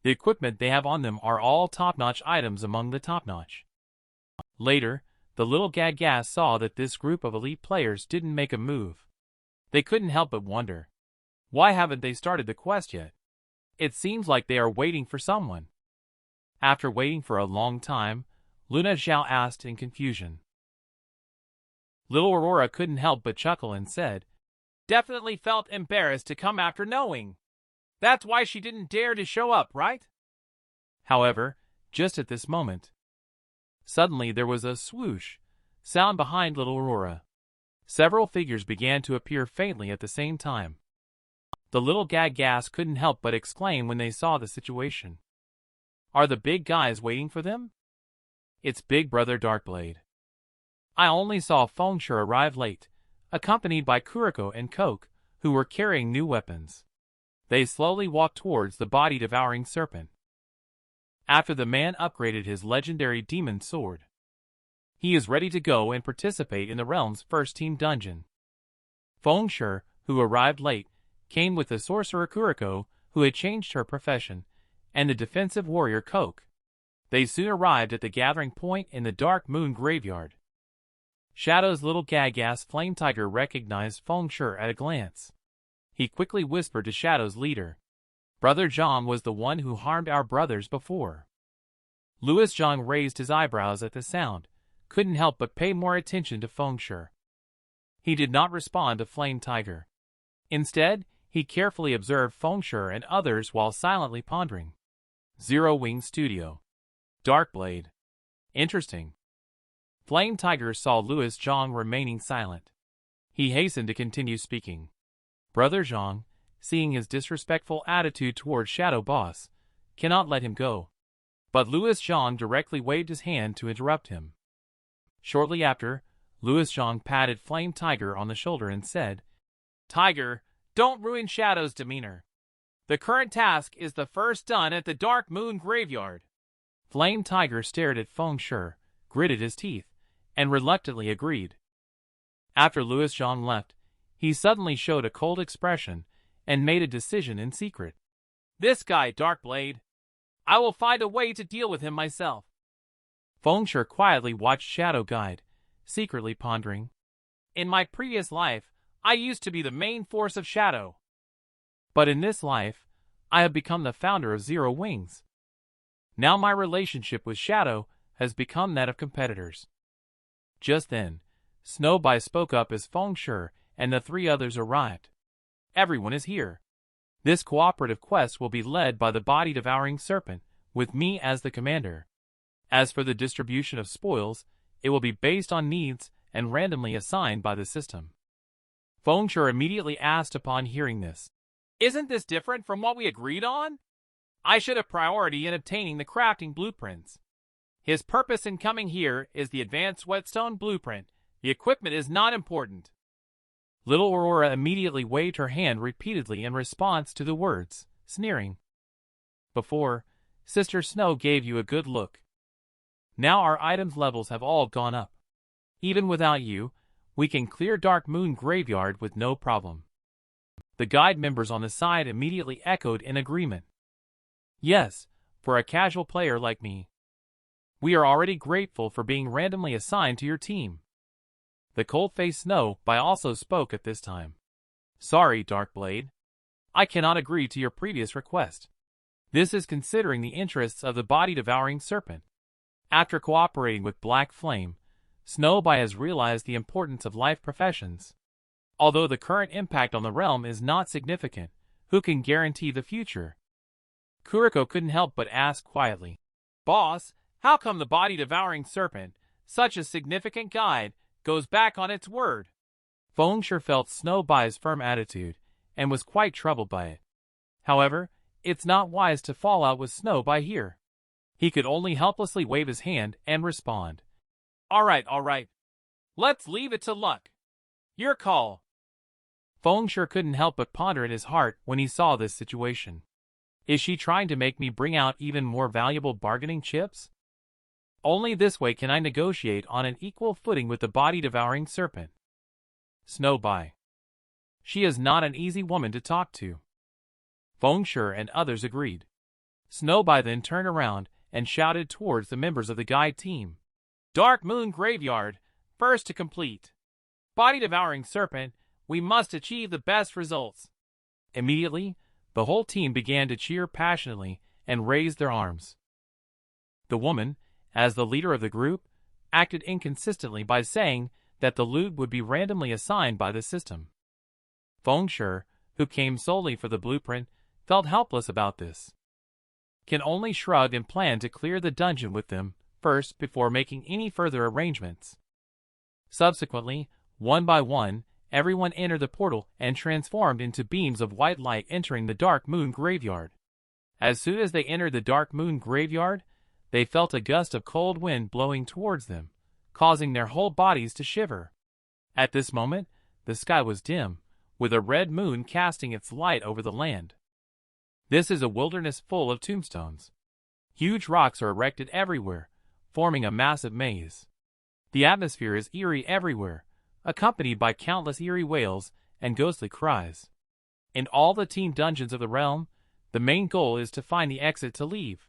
The equipment they have on them are all top-notch items among the top-notch. Later, the Little Gaggas saw that this group of elite players didn't make a move. They couldn't help but wonder. Why haven't they started the quest yet? It seems like they are waiting for someone. After waiting for a long time, Luna Zhao asked in confusion. Little Aurora couldn't help but chuckle and said, "Definitely felt embarrassed to come after knowing. That's why she didn't dare to show up, right?" However, just at this moment, suddenly there was a swoosh sound behind Little Aurora. Several figures began to appear faintly at the same time. The Little Gaggas couldn't help but exclaim when they saw the situation. Are the big guys waiting for them? It's Big Brother Darkblade. I only saw Fengshe arrive late, accompanied by Kuriko and Coke, who were carrying new weapons. They slowly walked towards the body-devouring serpent. After the man upgraded his legendary demon sword, he is ready to go and participate in the realm's first team dungeon. Fengshe, who arrived late, came with the sorcerer Kuriko, who had changed her profession, and the defensive warrior Coke. They soon arrived at the gathering point in the Dark Moon Graveyard. Shadow's Little Gaggas Flame Tiger recognized Fengshe at a glance. He quickly whispered to Shadow's leader. Brother Zhang was the one who harmed our brothers before. Louis Zhang raised his eyebrows at the sound, couldn't help but pay more attention to Fengshe. He did not respond to Flame Tiger. Instead, he carefully observed Fengshe and others while silently pondering. Zero Wing Studio. Darkblade. Interesting. Flame Tiger saw Louis Zhang remaining silent. He hastened to continue speaking. Brother Zhang, seeing his disrespectful attitude toward Shadow Boss, cannot let him go. But Louis Zhang directly waved his hand to interrupt him. Shortly after, Louis Zhang patted Flame Tiger on the shoulder and said, "Tiger, don't ruin Shadow's demeanor. The current task is the first done at the Dark Moon Graveyard." Flame Tiger stared at Fengshe, gritted his teeth, and reluctantly agreed. After Louis Zhang left, he suddenly showed a cold expression and made a decision in secret. "This guy, Darkblade. I will find a way to deal with him myself." Fengshe quietly watched Shadow Guide, secretly pondering. "In my previous life, I used to be the main force of Shadow. But in this life, I have become the founder of Zero Wings. Now my relationship with Shadow has become that of competitors." Just then, Snowby spoke up as Fengshe and the 3 others arrived. "Everyone is here. This cooperative quest will be led by the body-devouring serpent, with me as the commander. As for the distribution of spoils, it will be based on needs and randomly assigned by the system." Fengshe immediately asked upon hearing this. "Isn't this different from what we agreed on?" I should have priority in obtaining the crafting blueprints. His purpose in coming here is the advanced whetstone blueprint. The equipment is not important. Little Aurora immediately waved her hand repeatedly in response to the words, sneering. Before, Sister Snow gave you a good look. Now our items levels have all gone up. Even without you, we can clear Dark Moon Graveyard with no problem. The guide members on the side immediately echoed in agreement. Yes, for a casual player like me. We are already grateful for being randomly assigned to your team. The cold-faced Snow also spoke at this time. Sorry, Darkblade. I cannot agree to your previous request. This is considering the interests of the body-devouring serpent. After cooperating with Black Flame, Snowby has realized the importance of life professions. Although the current impact on the realm is not significant, who can guarantee the future? Kuriko couldn't help but ask quietly. Boss, how come the body-devouring serpent, such a significant guide, goes back on its word? Fengsher felt Snowby's firm attitude, and was quite troubled by it. However, it's not wise to fall out with Snowby here. He could only helplessly wave his hand and respond. All right. Let's leave it to luck. Your call. Fengsher couldn't help but ponder in his heart when he saw this situation. Is she trying to make me bring out even more valuable bargaining chips? Only this way can I negotiate on an equal footing with the body-devouring serpent. Snowby. She is not an easy woman to talk to. Fengsher and others agreed. Snowby then turned around and shouted towards the members of the guide team. Dark Moon Graveyard, first to complete. Body-devouring serpent, we must achieve the best results. Immediately, the whole team began to cheer passionately and raise their arms. The woman, as the leader of the group, acted inconsistently by saying that the loot would be randomly assigned by the system. Fengsher, who came solely for the blueprint, felt helpless about this. Can only shrug and plan to clear the dungeon with them first before making any further arrangements. Subsequently, one by one, everyone entered the portal and transformed into beams of white light entering the Dark Moon Graveyard. As soon as they entered the Dark Moon Graveyard, they felt a gust of cold wind blowing towards them, causing their whole bodies to shiver. At this moment, the sky was dim, with a red moon casting its light over the land. This is a wilderness full of tombstones. Huge rocks are erected everywhere, forming a massive maze. The atmosphere is eerie everywhere, accompanied by countless eerie wails and ghostly cries. In all the team dungeons of the realm, the main goal is to find the exit to leave.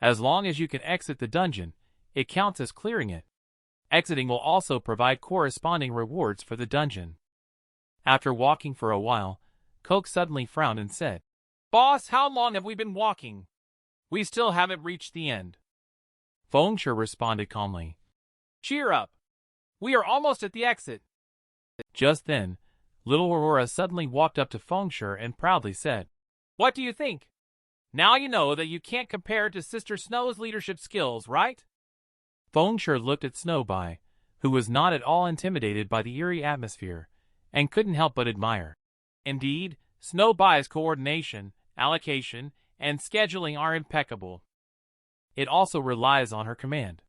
As long as you can exit the dungeon, it counts as clearing it. Exiting will also provide corresponding rewards for the dungeon. After walking for a while, Coke suddenly frowned and said, Boss, how long have we been walking? We still haven't reached the end. Fengsher responded calmly. Cheer up. We are almost at the exit. Just then, little Aurora suddenly walked up to Fengsher and proudly said, What do you think? Now you know that you can't compare to Sister Snow's leadership skills, right? Fengsher looked at Snowby, who was not at all intimidated by the eerie atmosphere, and couldn't help but admire. Indeed, Snowby's coordination, allocation, and scheduling are impeccable. It also relies on her command.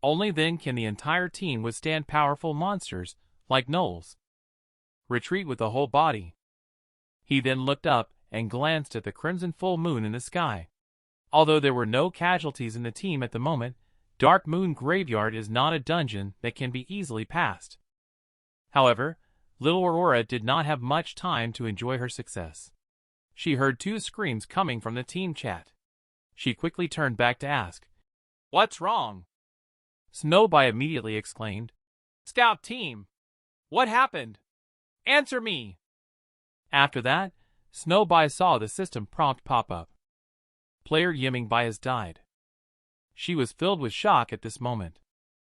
Only then can the entire team withstand powerful monsters like gnolls. Retreat with the whole body. He then looked up and glanced at the crimson full moon in the sky. Although there were no casualties in the team at the moment, Dark Moon Graveyard is not a dungeon that can be easily passed. However, little Aurora did not have much time to enjoy her success. She heard two screams coming from the team chat. She quickly turned back to ask, What's wrong? Snowby immediately exclaimed, Scout team! What happened? Answer me! After that, Snowby saw the system prompt pop up. Player Yimming Bai has died. She was filled with shock at this moment.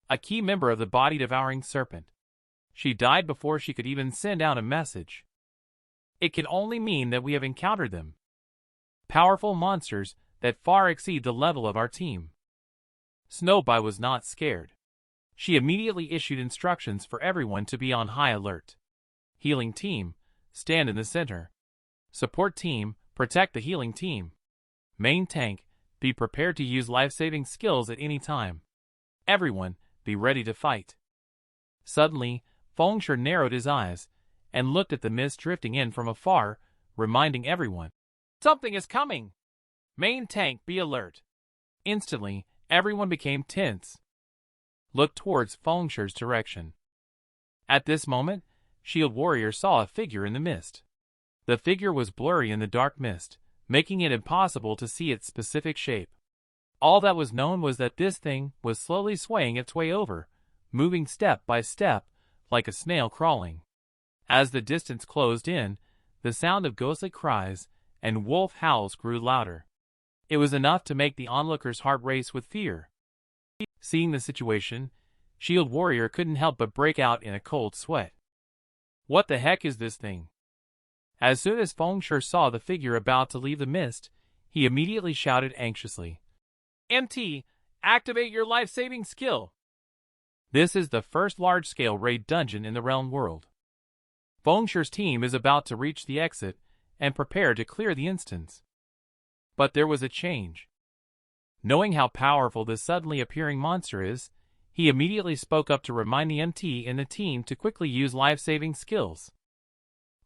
A key member of the body-devouring serpent. She died before she could even send out a message. It can only mean that we have encountered them. Powerful monsters that far exceed the level of our team. Snowby was not scared. She immediately issued instructions for everyone to be on high alert. Healing team, stand in the center. Support team, protect the healing team. Main tank, be prepared to use life-saving skills at any time. Everyone, be ready to fight. Suddenly, Fengshe narrowed his eyes and looked at the mist drifting in from afar, reminding everyone, "Something is coming! Main tank, be alert!" Instantly, everyone became tense. Looked towards Fengshe's direction. At this moment, Shield Warrior saw a figure in the mist. The figure was blurry in the dark mist, making it impossible to see its specific shape. All that was known was that this thing was slowly swaying its way over, moving step by step, like a snail crawling. As the distance closed in, the sound of ghostly cries and wolf howls grew louder. It was enough to make the onlooker's heart race with fear. Seeing the situation, Shield Warrior couldn't help but break out in a cold sweat. What the heck is this thing? As soon as Fengshe saw the figure about to leave the mist, he immediately shouted anxiously, "MT, activate your life-saving skill!" This is the first large-scale raid dungeon in the realm world. Fengshe's team is about to reach the exit and prepare to clear the instance. But there was a change. Knowing how powerful this suddenly appearing monster is, he immediately spoke up to remind the MT in the team to quickly use life-saving skills.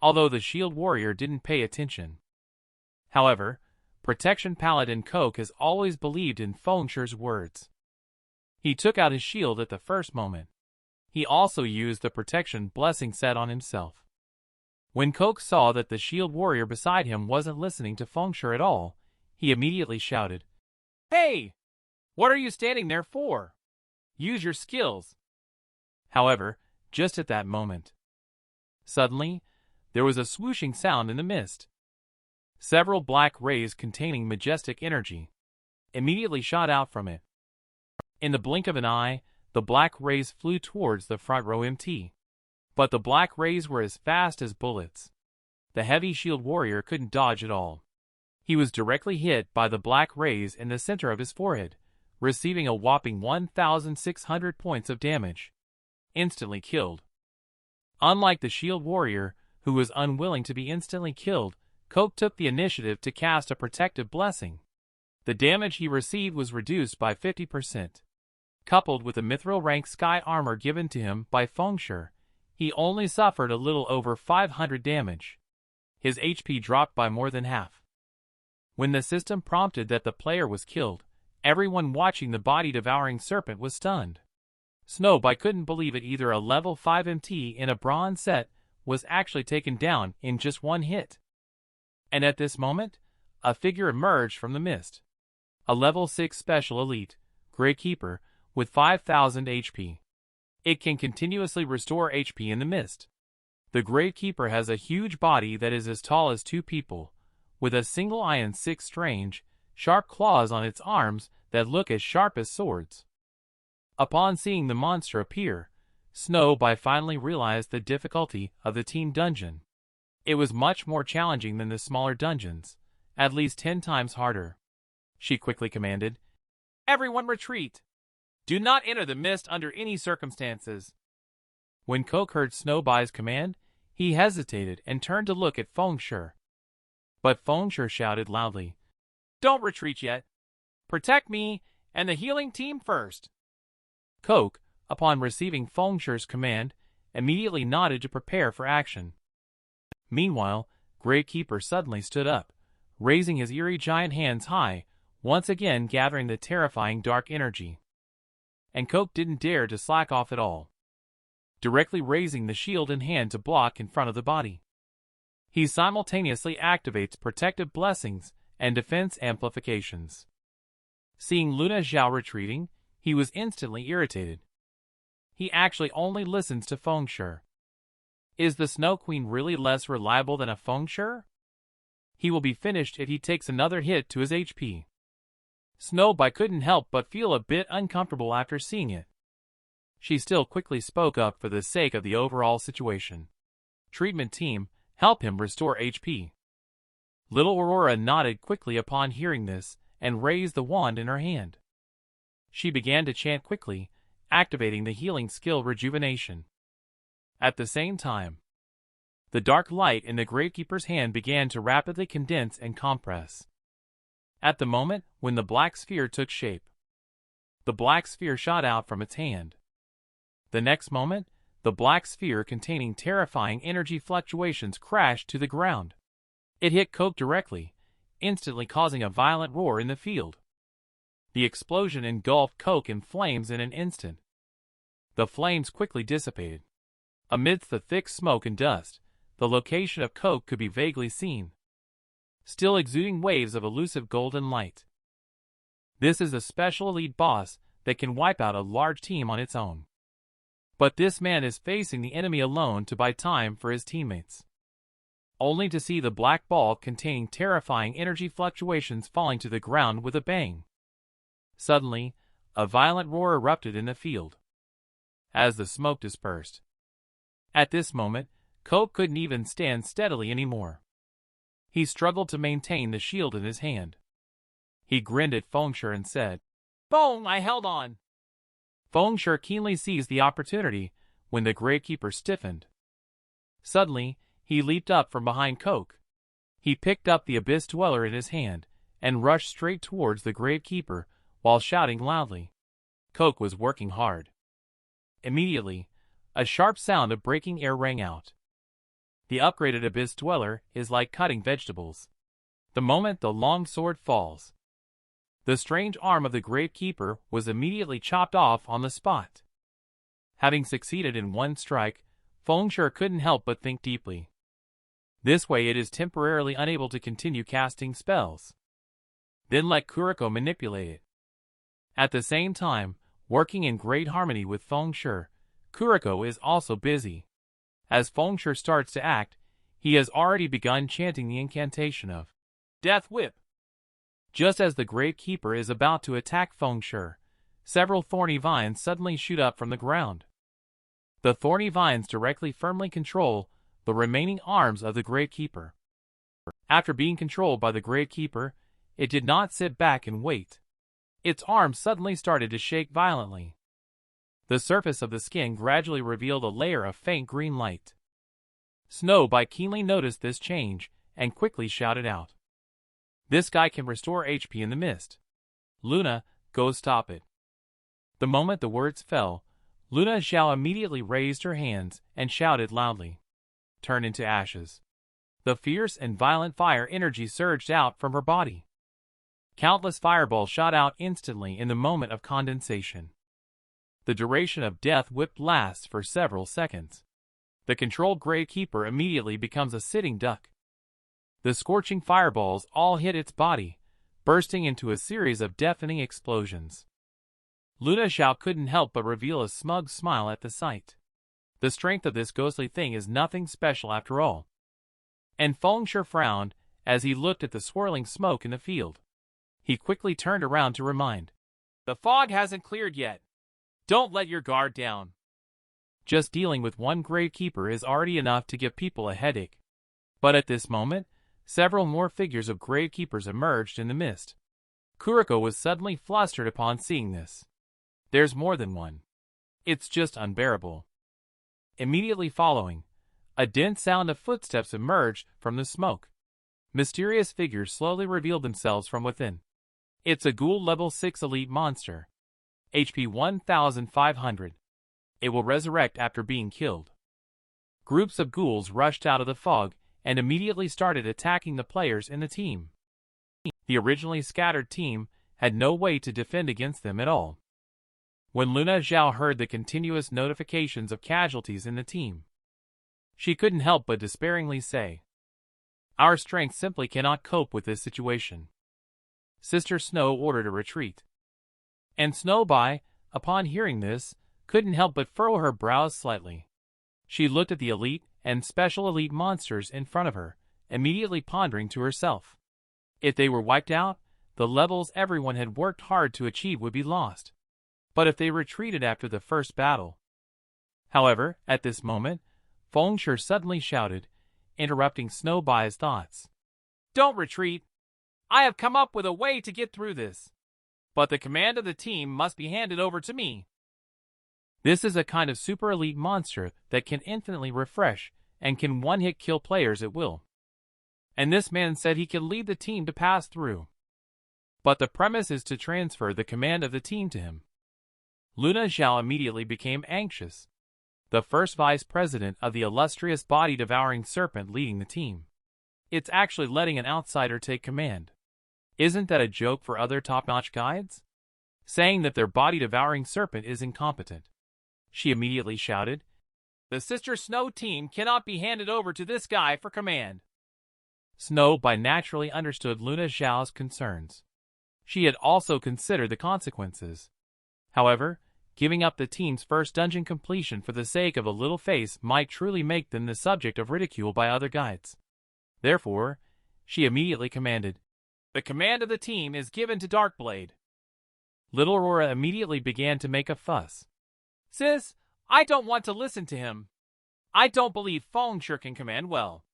Although the Shield Warrior didn't pay attention. However, Protection Paladin Coke has always believed in Fengshe's words. He took out his shield at the first moment. He also used the Protection Blessing set on himself. When Coke saw that the Shield Warrior beside him wasn't listening to Fengshe at all, he immediately shouted, "Hey! What are you standing there for? Use your skills!" However, just at that moment, suddenly, there was a swooshing sound in the mist. Several black rays containing majestic energy immediately shot out from it. In the blink of an eye, the black rays flew towards the front row MT. But the black rays were as fast as bullets. The heavy Shield Warrior couldn't dodge at all. He was directly hit by the black rays in the center of his forehead, receiving a whopping 1,600 points of damage. Instantly killed. Unlike the Shield Warrior, who was unwilling to be instantly killed, Coke took the initiative to cast a protective blessing. The damage he received was reduced by 50%. Coupled with the mithril rank sky armor given to him by Fengshe, he only suffered a little over 500 damage. His HP dropped by more than half. When the system prompted that the player was killed, everyone watching the body-devouring serpent was stunned. Snowby couldn't believe it either. A level 5 MT in a bronze set was actually taken down in just one hit. And at this moment, a figure emerged from the mist. A level 6 special elite, Grey Keeper, with 5,000 HP. It can continuously restore HP in the mist. The Grey Keeper has a huge body that is as tall as 2 people, with a single eye and 6 strange, sharp claws on its arms that look as sharp as swords. Upon seeing the monster appear, Snowby finally realized the difficulty of the team dungeon. It was much more challenging than the smaller dungeons, at least 10 times harder. She quickly commanded, "Everyone retreat! Do not enter the mist under any circumstances." When Coke heard Snowby's command, he hesitated and turned to look at Fengshe. But Fengshe shouted loudly, "Don't retreat yet. Protect me and the healing team first." Coke, upon receiving Fengshe's command, immediately nodded to prepare for action. Meanwhile, Grey Keeper suddenly stood up, raising his eerie giant hands high, once again gathering the terrifying dark energy. And Coke didn't dare to slack off at all, directly raising the shield in hand to block in front of the body. He simultaneously activates protective blessings and defense amplifications. Seeing Luna Zhao retreating, he was instantly irritated. He actually only listens to Fengshe. Is the Snow Queen really less reliable than a Fengshe? He will be finished if he takes another hit to his HP. Snowby couldn't help but feel a bit uncomfortable after seeing it. She still quickly spoke up for the sake of the overall situation. "Treatment team, help him restore HP." Little Aurora nodded quickly upon hearing this and raised the wand in her hand. She began to chant quickly, activating the healing skill Rejuvenation. At the same time, the dark light in the Gravekeeper's hand began to rapidly condense and compress. At the moment when the black sphere took shape, the black sphere shot out from its hand. The next moment, the black sphere containing terrifying energy fluctuations crashed to the ground. It hit Coke directly, instantly causing a violent roar in the field. The explosion engulfed Coke in flames in an instant. The flames quickly dissipated. Amidst the thick smoke and dust, the location of Coke could be vaguely seen, still exuding waves of elusive golden light. This is a special elite boss that can wipe out a large team on its own. But this man is facing the enemy alone to buy time for his teammates, only to see the black ball containing terrifying energy fluctuations falling to the ground with a bang. Suddenly, a violent roar erupted in the field as the smoke dispersed. At this moment, Coke couldn't even stand steadily anymore. He struggled to maintain the shield in his hand. He grinned at Fengshe and said, "Bong, I held on." Fengshe keenly seized the opportunity when the Gravekeeper stiffened. Suddenly, he leaped up from behind Coke. He picked up the Abyss Dweller in his hand and rushed straight towards the Gravekeeper while shouting loudly. Coke was working hard. Immediately, a sharp sound of breaking air rang out. The upgraded Abyss Dweller is like cutting vegetables. The moment the long sword falls, the strange arm of the Gravekeeper was immediately chopped off on the spot. Having succeeded in one strike, Fengshe couldn't help but think deeply. This way it is temporarily unable to continue casting spells. Then let Kuriko manipulate it. At the same time, working in great harmony with Fengshe, Kuriko is also busy. As Fengshe starts to act, he has already begun chanting the incantation of Death Whip. Just as the Gravekeeper is about to attack Fengshe, several thorny vines suddenly shoot up from the ground. The thorny vines directly firmly control the remaining arms of the Gravekeeper. After being controlled by the Gravekeeper, it did not sit back and wait. Its arms suddenly started to shake violently. The surface of the skin gradually revealed a layer of faint green light. Snowbite keenly noticed this change and quickly shouted out, "This guy can restore HP in the mist. Luna, go stop it." The moment the words fell, Luna Xiao immediately raised her hands and shouted loudly, "Turn into ashes." The fierce and violent fire energy surged out from her body. Countless fireballs shot out instantly in the moment of condensation. The duration of Death Whip lasts for several seconds. The controlled Gravekeeper immediately becomes a sitting duck. The scorching fireballs all hit its body, bursting into a series of deafening explosions. Luna Xiao couldn't help but reveal a smug smile at the sight. The strength of this ghostly thing is nothing special after all. And Fengshe frowned as he looked at the swirling smoke in the field. He quickly turned around to remind, "The fog hasn't cleared yet. Don't let your guard down." Just dealing with one Gravekeeper is already enough to give people a headache. But at this moment, several more figures of Gravekeepers emerged in the mist. Kuriko was suddenly flustered upon seeing this. There's more than one. It's just unbearable. Immediately following, a dense sound of footsteps emerged from the smoke. Mysterious figures slowly revealed themselves from within. It's a ghoul level 6 elite monster. HP 1500. It will resurrect after being killed. Groups of ghouls rushed out of the fog and immediately started attacking the players in the team. The originally scattered team had no way to defend against them at all. When Luna Xiao heard the continuous notifications of casualties in the team, she couldn't help but despairingly say, "Our strength simply cannot cope with this situation." Sister Snow ordered a retreat. And Snowbite, upon hearing this, couldn't help but furrow her brows slightly. She looked at the elite and special elite monsters in front of her, immediately pondering to herself. If they were wiped out, the levels everyone had worked hard to achieve would be lost. But if they retreated after the first battle... However, at this moment, Fengshe suddenly shouted, interrupting Snowbite's thoughts. "Don't retreat! I have come up with a way to get through this. But the command of the team must be handed over to me." This is a kind of super elite monster that can infinitely refresh and can one-hit kill players at will. And this man said he could lead the team to pass through. but the premise is to transfer the command of the team to him. Luna Zhao immediately became anxious. The first vice president of the illustrious body-devouring serpent leading the team. It's actually letting an outsider take command. Isn't that a joke for other top-notch guides? Saying that their body-devouring serpent is incompetent. She immediately shouted, "The Sister Snow team cannot be handed over to this guy for command." Snow by naturally understood Luna Zhao's concerns. She had also considered the consequences. However, giving up the team's first dungeon completion for the sake of a little face might truly make them the subject of ridicule by other guides. Therefore, she immediately commanded, "The command of the team is given to Darkblade." Little Aurora immediately began to make a fuss. "Sis, I don't want to listen to him. I don't believe Fengshe can command well.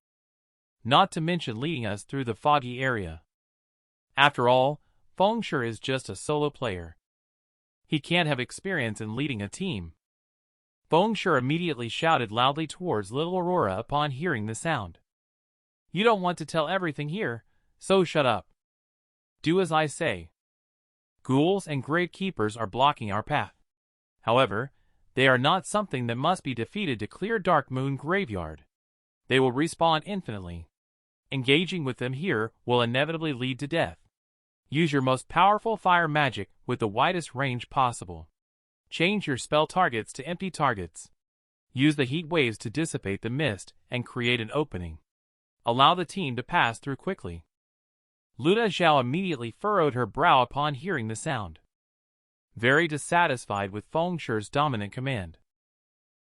Not to mention leading us through the foggy area. After all, Fengshe is just a solo player. He can't have experience in leading a team." Fengshe immediately shouted loudly towards Little Aurora upon hearing the sound. "You don't want to tell everything here, so shut up. Do as I say. Ghouls and gravekeepers are blocking our path. However, they are not something that must be defeated to clear Dark Moon Graveyard. They will respawn infinitely. Engaging with them here will inevitably lead to death. Use your most powerful fire magic with the widest range possible. Change your spell targets to empty targets. Use the heat waves to dissipate the mist and create an opening. Allow the team to pass through quickly." Luna Zhao immediately furrowed her brow upon hearing the sound, very dissatisfied with Fengshe's dominant command.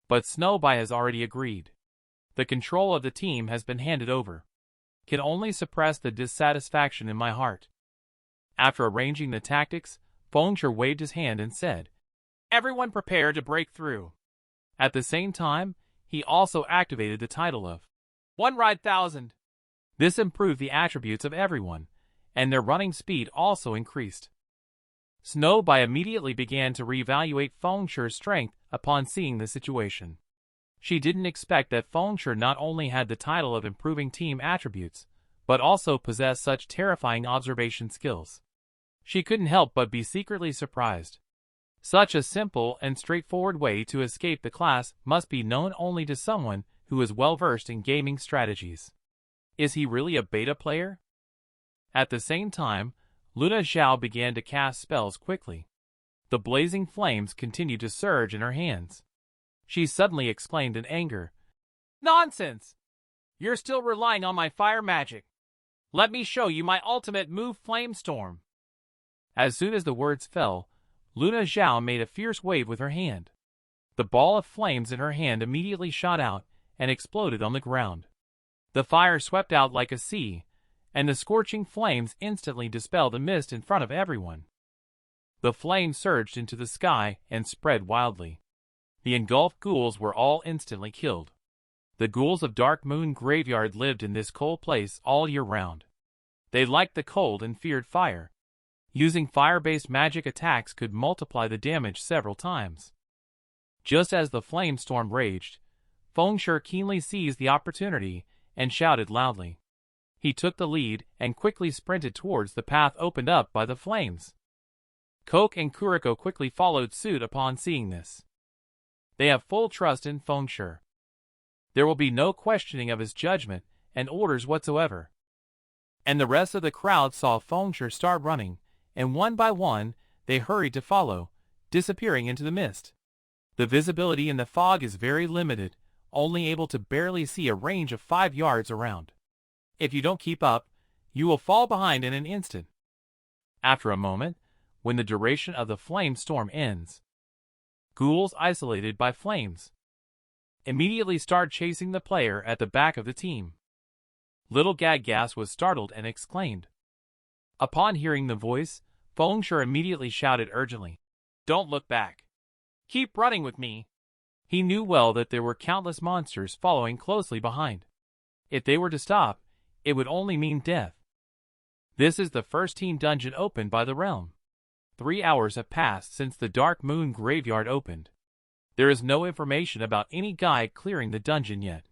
But Snowby has already agreed. The control of the team has been handed over. Can only suppress the dissatisfaction in my heart. After arranging the tactics, Fengshe waved his hand and said, "Everyone prepare to break through." At the same time, he also activated the title of One Ride 1000. This improved the attributes of everyone, and their running speed also increased. Snowby immediately began to reevaluate Fengshe's strength upon seeing the situation. She didn't expect that Fengshe not only had the title of improving team attributes, but also possessed such terrifying observation skills. She couldn't help but be secretly surprised. Such a simple and straightforward way to escape the class must be known only to someone who is well versed in gaming strategies. Is he really a beta player? At the same time, Luna Zhao began to cast spells quickly. The blazing flames continued to surge in her hands. She suddenly exclaimed in anger, "Nonsense! You're still relying on my fire magic. Let me show you my ultimate move, Flame Storm." As soon as the words fell, Luna Zhao made a fierce wave with her hand. The ball of flames in her hand immediately shot out and exploded on the ground. The fire swept out like a sea, and the scorching flames instantly dispelled the mist in front of everyone. The flames surged into the sky and spread wildly. The engulfed ghouls were all instantly killed. The ghouls of Dark Moon Graveyard lived in this cold place all year round. They liked the cold and feared fire. Using fire-based magic attacks could multiply the damage several times. Just as the flame storm raged, Fengshe keenly seized the opportunity and shouted loudly. He took the lead and quickly sprinted towards the path opened up by the flames. Coke and Kuriko quickly followed suit upon seeing this. They have full trust in Fengshe. There will be no questioning of his judgment and orders whatsoever. And the rest of the crowd saw Fengshe start running, and one by one, they hurried to follow, disappearing into the mist. The visibility in the fog is very limited, only able to barely see a range of 5 yards around. If you don't keep up, you will fall behind in an instant. After a moment, when the duration of the flame storm ends, ghouls isolated by flames immediately start chasing the player at the back of the team. Little Gaggas was startled and exclaimed. Upon hearing the voice, Fengshe immediately shouted urgently, "Don't look back. Keep running with me." He knew well that there were countless monsters following closely behind. If they were to stop, it would only mean death. This is the first team dungeon opened by the realm. 3 hours have passed since the Dark Moon Graveyard opened. There is no information about any guide clearing the dungeon yet.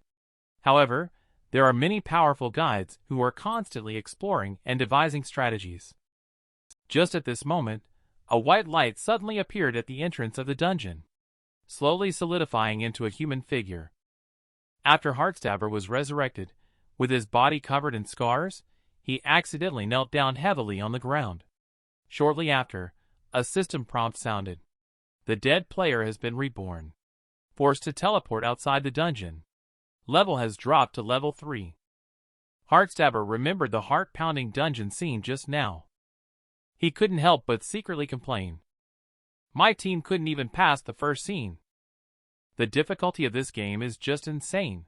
However, there are many powerful guides who are constantly exploring and devising strategies. Just at this moment, a white light suddenly appeared at the entrance of the dungeon, slowly solidifying into a human figure. After Heartstabber was resurrected, with his body covered in scars, he accidentally knelt down heavily on the ground. Shortly after, a system prompt sounded. The dead player has been reborn. Forced to teleport outside the dungeon. Level has dropped to level 3. Heartstabber remembered the heart-pounding dungeon scene just now. He couldn't help but secretly complain. My team couldn't even pass the first scene. The difficulty of this game is just insane.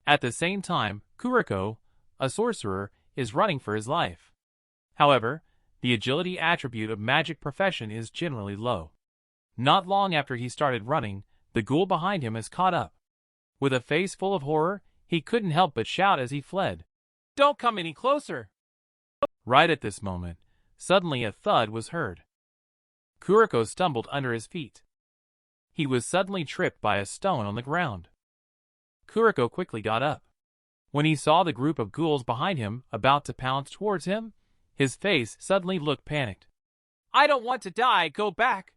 At the same time, Kuriko, a sorcerer, is running for his life. However, the agility attribute of magic profession is generally low. Not long after he started running, the ghoul behind him has caught up. With a face full of horror, he couldn't help but shout as he fled. "Don't come any closer!" Right at this moment, suddenly a thud was heard. Kuriko stumbled under his feet. He was suddenly tripped by a stone on the ground. Kuriko quickly got up. When he saw the group of ghouls behind him about to pounce towards him, his face suddenly looked panicked. "I don't want to die, go back!"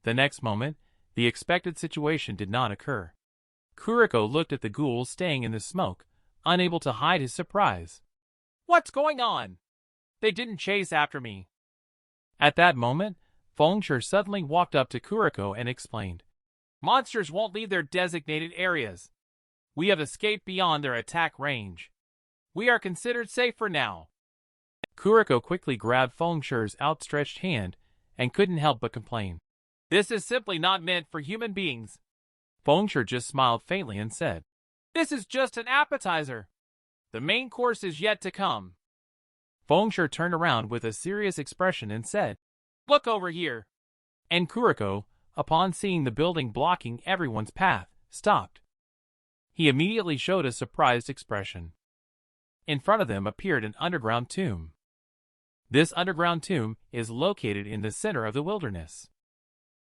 The next moment, the expected situation did not occur. Kuriko looked at the ghouls staying in the smoke, unable to hide his surprise. "What's going on? They didn't chase after me." At that moment, Fengsher suddenly walked up to Kuriko and explained, "Monsters won't leave their designated areas. We have escaped beyond their attack range. We are considered safe for now." Kuriko quickly grabbed Fengsher's outstretched hand and couldn't help but complain. "This is simply not meant for human beings." Fengsher just smiled faintly and said, "This is just an appetizer. The main course is yet to come." Fengsher turned around with a serious expression and said, "Look over here." And Kuriko, upon seeing the building blocking everyone's path, stopped. He immediately showed a surprised expression. In front of them appeared an underground tomb. This underground tomb is located in the center of the wilderness.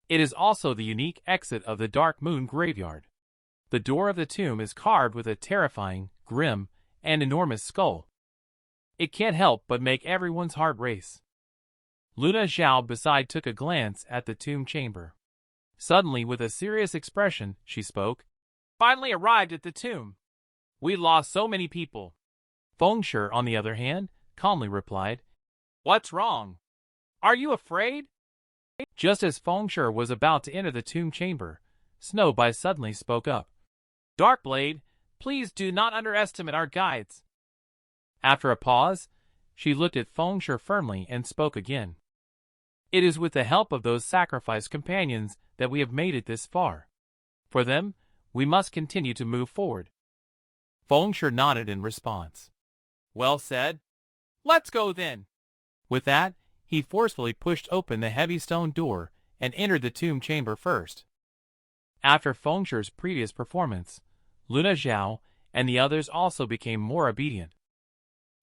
It is also the unique exit of the Dark Moon graveyard. The door of the tomb is carved with a terrifying, grim, and enormous skull. It can't help but make everyone's heart race. Luna Xiao beside took a glance at the tomb chamber. Suddenly, with a serious expression, she spoke. "Finally arrived at the tomb. We lost so many people." Fengsher, on the other hand, calmly replied, "What's wrong? Are you afraid?" Just as Fengsher was about to enter the tomb chamber, Snowbite suddenly spoke up. "Darkblade, please do not underestimate our guides." After a pause, she looked at Fengsher firmly and spoke again. "It is with the help of those sacrificed companions that we have made it this far. For them, we must continue to move forward." Fengsher nodded in response. "Well said. Let's go then." With that, he forcefully pushed open the heavy stone door and entered the tomb chamber first. After Fengsher's previous performance, Luna Xiao and the others also became more obedient.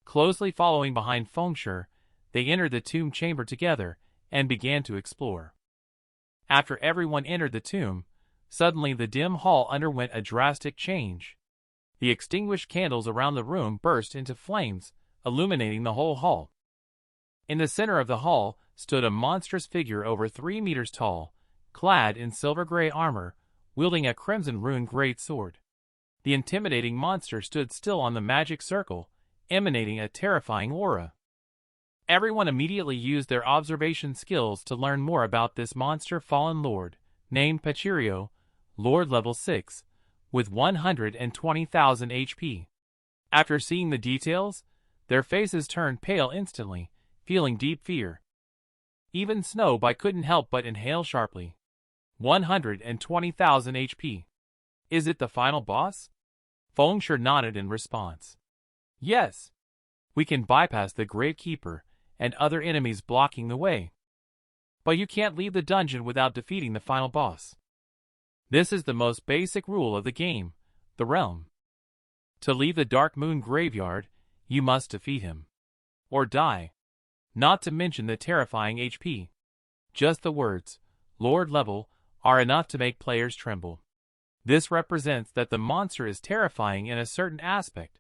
Closely following behind Fengsher, they entered the tomb chamber together and began to explore. After everyone entered the tomb, suddenly the dim hall underwent a drastic change. The extinguished candles around the room burst into flames, illuminating the whole hall. In the center of the hall stood a monstrous figure over 3 meters tall, clad in silver-gray armor, wielding a crimson-rune great sword. The intimidating monster stood still on the magic circle, emanating a terrifying aura. Everyone immediately used their observation skills to learn more about this monster fallen lord, named Pachirio, Lord level 6, with 120,000 HP. After seeing the details, their faces turned pale instantly, feeling deep fear. Even Snowbite couldn't help but inhale sharply. 120,000 HP. Is it the final boss? Fengsher nodded in response. Yes. We can bypass the Great Keeper and other enemies blocking the way. But you can't leave the dungeon without defeating the final boss. This is the most basic rule of the game, the realm. To leave the Dark Moon graveyard, you must defeat him. Or die. Not to mention the terrifying HP. Just the words, Lord level, are enough to make players tremble. This represents that the monster is terrifying in a certain aspect.